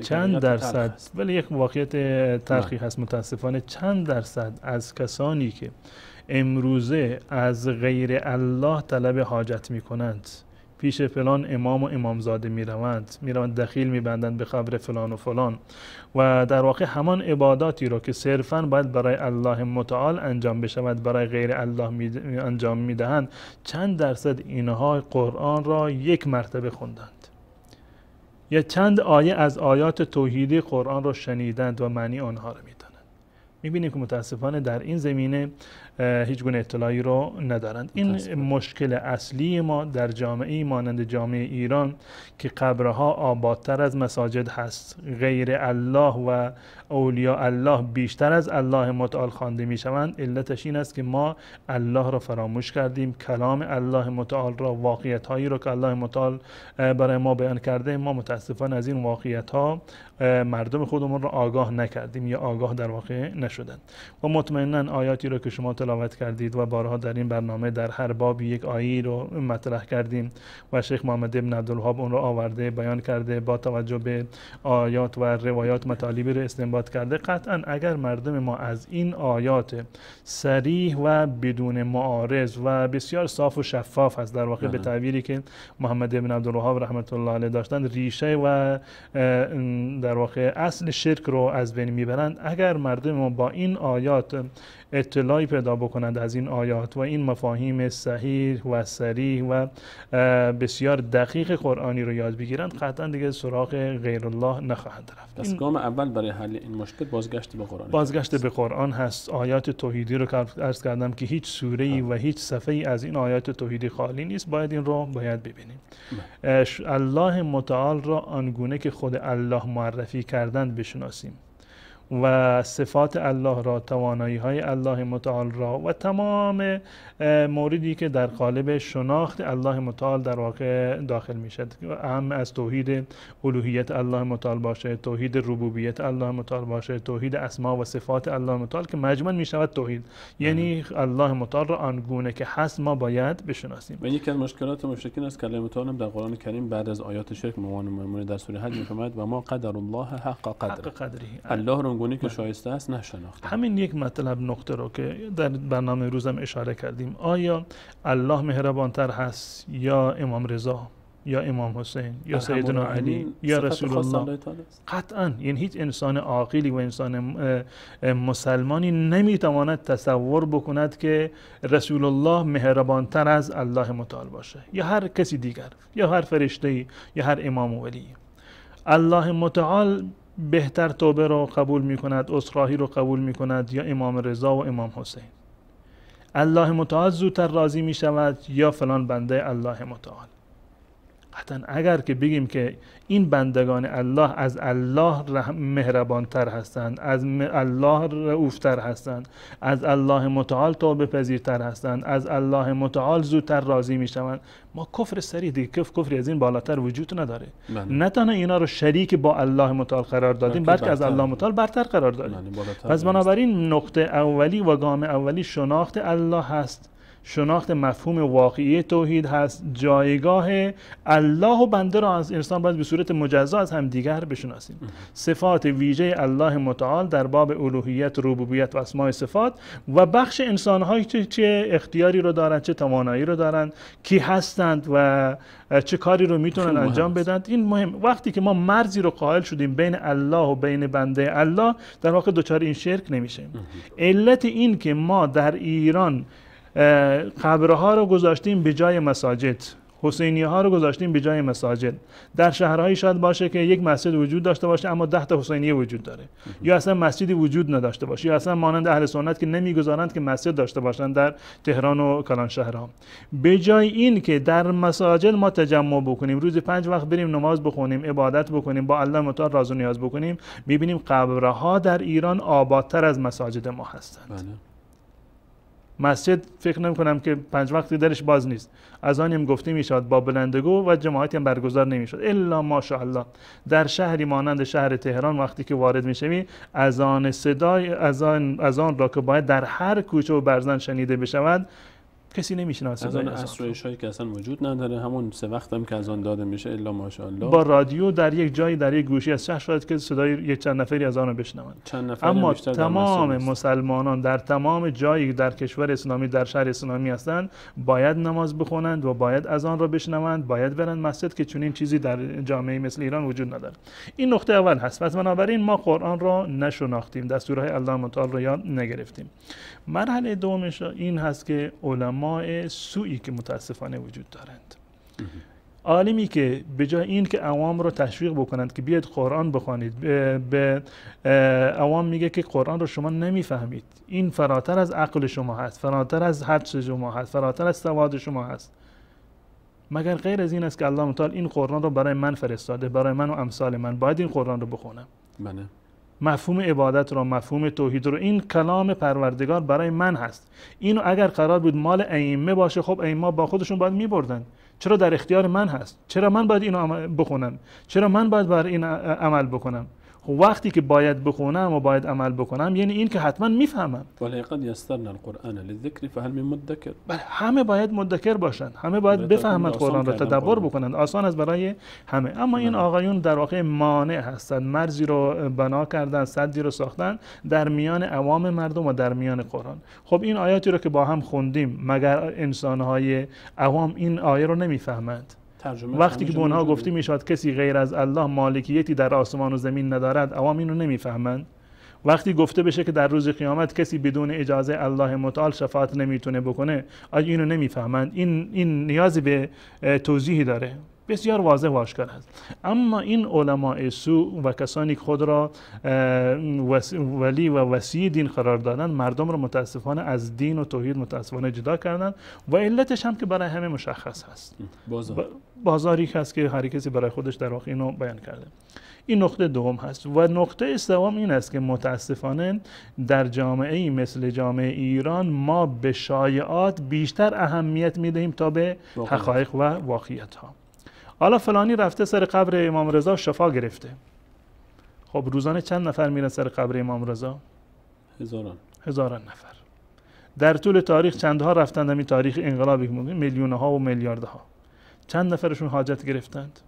چند درصد، ولی یک واقعیت تلخی هست متاسفانه، چند درصد از کسانی که امروزه از غیر الله طلب حاجت می کنند، پیش فلان امام و امامزاده می روند دخیل می بندند به قبر فلان و فلان و در واقع همان عباداتی رو که صرفاً باید برای الله متعال انجام بشود برای غیر الله انجام می دهند. چند درصد اینها قرآن را یک مرتبه خوندند یا چند آیه از آیات توحیدی قرآن را شنیدند و معنی آنها را می دانند. می بینیم که متاسفانه در این زمینه هیچ گونه اطلاعی رو ندارند. این مشکل اصلی ما در جامعه مانند جامعه ایران که قبرها آبادتر از مساجد هست، غیر الله و اولیاء الله بیشتر از الله متعال خوانده می شوند، علتش این است که ما الله را فراموش کردیم، کلام الله متعال را، واقعیت هایی را که الله متعال برای ما بیان کرده، ما متاسفانه از این واقعیت ها مردم خودمون را آگاه نکردیم یا آگاه در واقع نشدند و مطمئنا آیاتی را که شما تلاوت کردید و بارها در این برنامه در هر بابی یک آیه رو مطرح کردیم و شیخ محمد ابن عبدالوهاب اون رو آورده بیان کرده، با توجه به آیات و روایات مطالبی رو استنباط کرده. قطعا اگر مردم ما از این آیات صریح و بدون معارض و بسیار صاف و شفاف هست، در واقع به تعبیری که محمد ابن عبدالوهاب رحمت الله علیه داشتن، ریشه و در واقع اصل شرک رو از بین میبرند. اگر مردم ما با این آیات اطلاعی پیدا بکنند از این آیات و این مفاهیم صحیح و صریح و بسیار دقیق قرآنی رو یاد بگیرند، قطعا دیگه سراغ غیر الله نخواهند رفت. پس گام اول برای حل این مشکل بازگشت به قرآن، بازگشت به قرآن هست. آیات توحیدی رو عرض کردم که هیچ سوره‌ای و هیچ صفحه‌ای از این آیات توحیدی خالی نیست، باید این رو ببینیم. الله متعال را آنگونه که خود الله معرفی کردند بشناسیم و صفات الله را، توانایی های الله متعال را و تمام موردی که در قالب شناخت الله متعال در واقع داخل میشد، اهم از توحید الوهیت الله متعال باشه، توحید ربوبیت الله متعال باشه، توحید اسما و صفات الله متعال که مجموعاً میشود توحید، یعنی الله متعال را آنگونه که هست ما باید بشناسیم. و یکی از مشکلات مشرکین است که الله متعال در قرآن کریم بعد از آیات شرک ممانه در سوره حج میفرماید و ما قدر الله حق قدره، الله را آنگونه که شایسته است نشناخته. همین یک مطلب نقطه رو که در برنامه روزم اشاره کردیم، آیا الله مهربانتر هست یا امام رضا یا امام حسین یا سیدنا علی یا رسول الله؟ قطعا، یعنی هیچ انسان عاقلی و انسان مسلمانی نمیتواند تصور بکند که رسول الله مهربانتر از الله متعال باشه یا هر کسی دیگر یا هر فرشته یا هر امام و ولی. الله متعال بهتر توبه رو قبول می کند، عذرخواهی رو قبول می کند یا امام رضا و امام حسین؟ الله متعال زودتر راضی می شود یا فلان بنده الله متعال؟ قطعا اگر که بگیم که این بندگان الله از الله مهربانتر هستند، از الله رؤوفتر هستند، از الله متعال توبه پذیرتر هستند، از الله متعال زودتر راضی می شوند، ما کفر صریح دیگه کفری از این بالاتر وجود نداره. نه تنها اینا رو شریک با الله متعال قرار دادیم بلکه از الله متعال برتر قرار دادیم. پس بنابراین نقطه اولی و گام اولی شناخت الله هست، شناخت مفهوم واقعی توحید هست، جایگاه الله و بنده را از انسان باید به صورت مجزا از هم دیگر بشناسیم. صفات ویژه الله متعال در باب الوهیت، ربوبیت و اسماء صفات و بخش انسان‌هایی چه اختیاری رو دارند، چه توانایی رو دارند، کی هستند و چه کاری رو میتونن انجام بدن. این مهم. وقتی که ما مرزی رو قائل شدیم بین الله و بین بنده الله، در واقع دچار این شرک نمیشیم. علت این که ما در ایران قبرها رو گذاشتیم به جای مساجد، حسینیه ها رو گذاشتیم به جای مساجد، در شهرهایی شاید باشه که یک مسجد وجود داشته باشه اما 10 تا حسینیه وجود داره، یا اصلا مسجدی وجود نداشته باشه، یا اصلا مانند اهل سنت که نمیگذارند که مسجد داشته باشند در تهران و کلان شهرها. به جای این که در مساجد ما تجمع بکنیم، روز 5 وقت بریم نماز بخونیم، عبادت بکنیم، با الله متعال راز و نیاز بکنیم، میبینیم قبرها در ایران آبادتر از مساجد ما هستند. مسجد فکر نمی کنم که 5 وقتی درش باز نیست، از آنیم گفته می شود با بلندگو و جماعتی هم برگزار نمی شود الا ماشاءالله. در شهری مانند شهر تهران وقتی که وارد می شوی، اذان صدای اذان را که باید در هر کوچه و برزن شنیده بشود کسی نمیشناسه. از آن عصر عشایی که اصلا وجود نداره، همون 3 وقت هم که از آن داده میشه الا ماشاءالله، با رادیو در یک جایی در یک گوشی از شهر شاید که صدای یک چند نفری از آن رو بشنوند. اما تمام مسلمانان در تمام جایی در کشور اسلامی، در شهر اسلامی هستند، باید نماز بخونند و باید از آن رو بشنوند، باید برند مسجد که چنین چیزی در جامعه مثل ایران وجود نداره. این نقطه اول هست. پس بنابراین ما قرآن را نشناختیم، دستورهای الله متعال را یاد نگرفتیم. مرحله دومش این هست که علماء سوئی که متاسفانه وجود دارند، عالمی که به جای این که عوام رو تشویق بکنند که بیاید قرآن بخوانید، به عوام میگه که قرآن رو شما نمیفهمید، این فراتر از عقل شما هست، فراتر از حدس شما هست، فراتر از سواد شما هست. مگر غیر از این است که الله متعال این قرآن رو برای من فرستاده، برای من و امثال من باید این قرآن رو بخونم. بله. مفهوم عبادت رو، مفهوم توحید رو، این کلام پروردگار برای من هست. اینو اگر قرار بود مال ائمه باشه، خب ائمه با خودشون باید میبردن. چرا در اختیار من هست؟ چرا من باید اینو بخونم؟ چرا من باید بر این عمل بکنم؟ خب وقتی که باید بخونم و باید عمل بکنم یعنی این که حتما میفهمم. ولقد یسرنا القرآن للذکر فهل من مدکر. بله، همه باید مدکر باشن، همه باید بفهمند قرآن را، تدبر بکنند، آسان است برای همه. اما این آقایون در واقع مانع هستند، مرزی رو بنا کردن، سدی رو ساختن در میان عوام مردم و در میان قرآن. خب این آیاتی رو که با هم خوندیم، مگر انسان‌های عوام این آیه رو نمیفهمند؟ وقتی که به اونها گفته میشود کسی غیر از الله مالکیتی در آسمان و زمین ندارد، عوام اینو نمیفهمند. وقتی گفته بشه که در روز قیامت کسی بدون اجازه الله متعال شفاعت نمیتونه بکنه، آیا اینو نمیفهمند؟ این نیازی به توضیحی داره، بسیار واضح و آشکار است. اما این علماء سو و کسانی که خود را ولی و وصی دین قرار دادن، مردم را متاسفانه از دین و توحید متاسفانه جدا کردن و علتش هم که برای همه مشخص هست. بازاری هست که هر کسی برای خودش در واقع اینو بیان کرده. این نقطه دوم هست. و نقطه سوم این است که متاسفانه در جامعه مثل جامعه ایران ما به شایعات بیشتر اهمیت میدهیم تا به حقایق و واقعیت ها. حالا فلانی رفته سر قبر امام رضا شفا گرفته. خب روزانه چند نفر میرن سر قبر امام رضا؟ هزاران نفر. در طول تاریخ چندها رفتند؟ همین تاریخ انقلابی میلیونها و میلیاردها. چند نفرشون حاجت گرفتند؟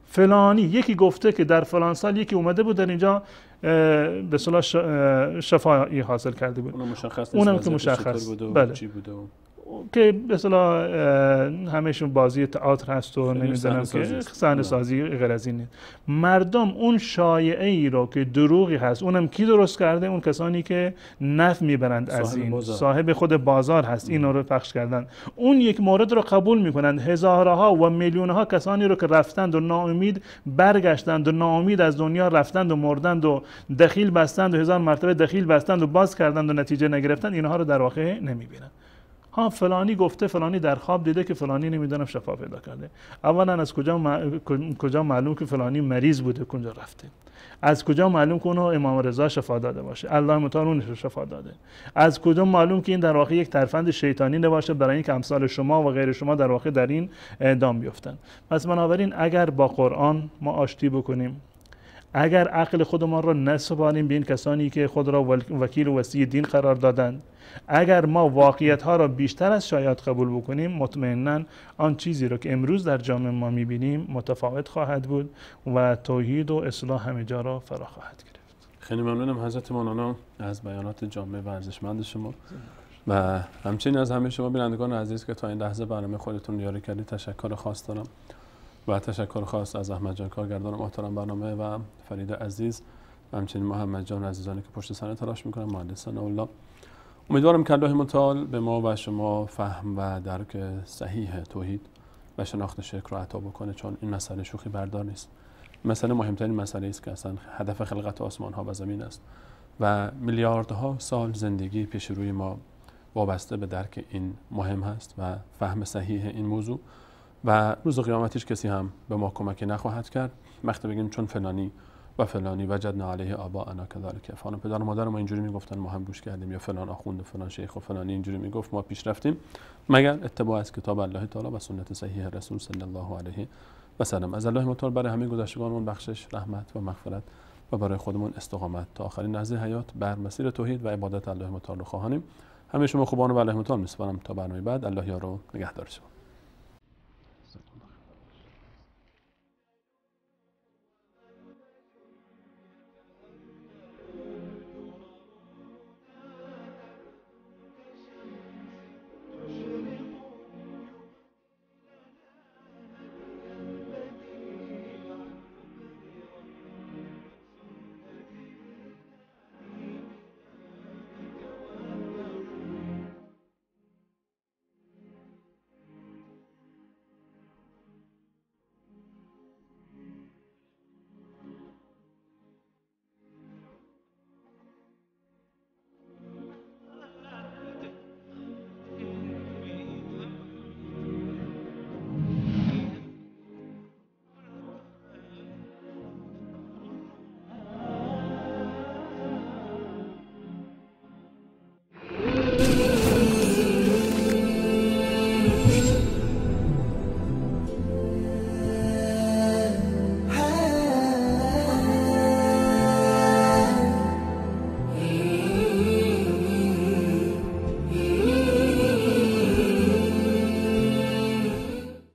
فلانی یکی گفته که در فلان سال یکی اومده بود در اینجا به اصطلاح شفایی حاصل کرده بود. اونم که مشخص بله. که به اصطلاح همشون بازی تئاتر هست و نمیدونم که صحنه سازی غیر از اینه. مردم اون شایعه ای رو که دروغی هست، اونم کی درست کرده؟ اون کسانی که نفع میبرند از این، صاحب خود بازار هست، این رو پخش کردن. اون یک مورد رو قبول میکنند، هزارها و میلیونها کسانی رو که رفتند و ناامید برگشتند و ناامید از دنیا رفتند و مردند و دخیل بستند و هزار مرتبه دخیل بستند و باز کردند و نتیجه نگرفتند، اینها رو در واقع نمیبینند. ها فلانی گفته، فلانی در خواب دیده که فلانی نمیدونم شفا پیدا کرده. اولا از کجا معلوم که فلانی مریض بوده کجا رفته؟ از کجا معلوم که اونو امام رضا شفا داده باشه؟ الله متعال اونش رو شفا داده. از کجا معلوم که این در واقع یک ترفند شیطانی نباشه برای اینکه امثال شما و غیر شما در واقع در این دام بیفتن؟ پس بنابراین اگر با قرآن ما آشتی بکنیم، اگر عقل خودمان را نسپاریم به این کسانی که خود را وکیل و وصی دین قرار دادند، اگر ما واقعیت ها را بیشتر از شایعات قبول بکنیم، مطمئناً آن چیزی را که امروز در جامعه ما میبینیم متفاوت خواهد بود و توحید و اصلاح همه جا را فرا خواهد گرفت. خیلی ممنونم حضرت مولانا از بیانات جامع و ارزشمند شما و همچنین از همه شما بینندگان عزیز که تا این لحظه برنامه خودتون یاری کردید. تشکر خاص دارم و تشکر خاص از احمد جان کارگردان محترم برنامه و فرید عزیز و همچنین محمد جان عزیزانی که پشت صحنه تلاش میکنن، مهندسان الله. امیدوارم که الله متعال به ما و شما فهم و درک صحیح توحید و شناخت شرک رو عطا بکنه، چون این مسئله شوخی بردار نیست. مسئله مهمترین مسئله است که اصلا هدف خلقت آسمان ها و زمین است و میلیاردها سال زندگی پیش روی ما وابسته به درک این مهم هست و فهم صحیح این موضوع و روز قیامت هیچ کسی هم به ما کمکی نخواهد کرد. وقتی بگیم چون فلانی و فلانی وجدنا علیه آباءنا کذالک، فلان پدر و مادر ما اینجوری میگفتن ما هم گوش کردیم، یا فلان آخوند و فلان شیخ و فلانی اینجوری میگفت ما پیش رفتیم، مگر اتباع از کتاب الله تعالی و سنت صحیح رسول صلی الله علیه و سلم. از الله متعال برای همه گذشتگانمون بخشش، رحمت و مغفرت و برای خودمون استقامت تا آخرین لحظه حیات بر مسیر توحید و عبادت الله متعال رو خواهانیم. همه شما خوبان و الله متعال میسپارم تا برنامه بعد. الله یار و نگهدار شما.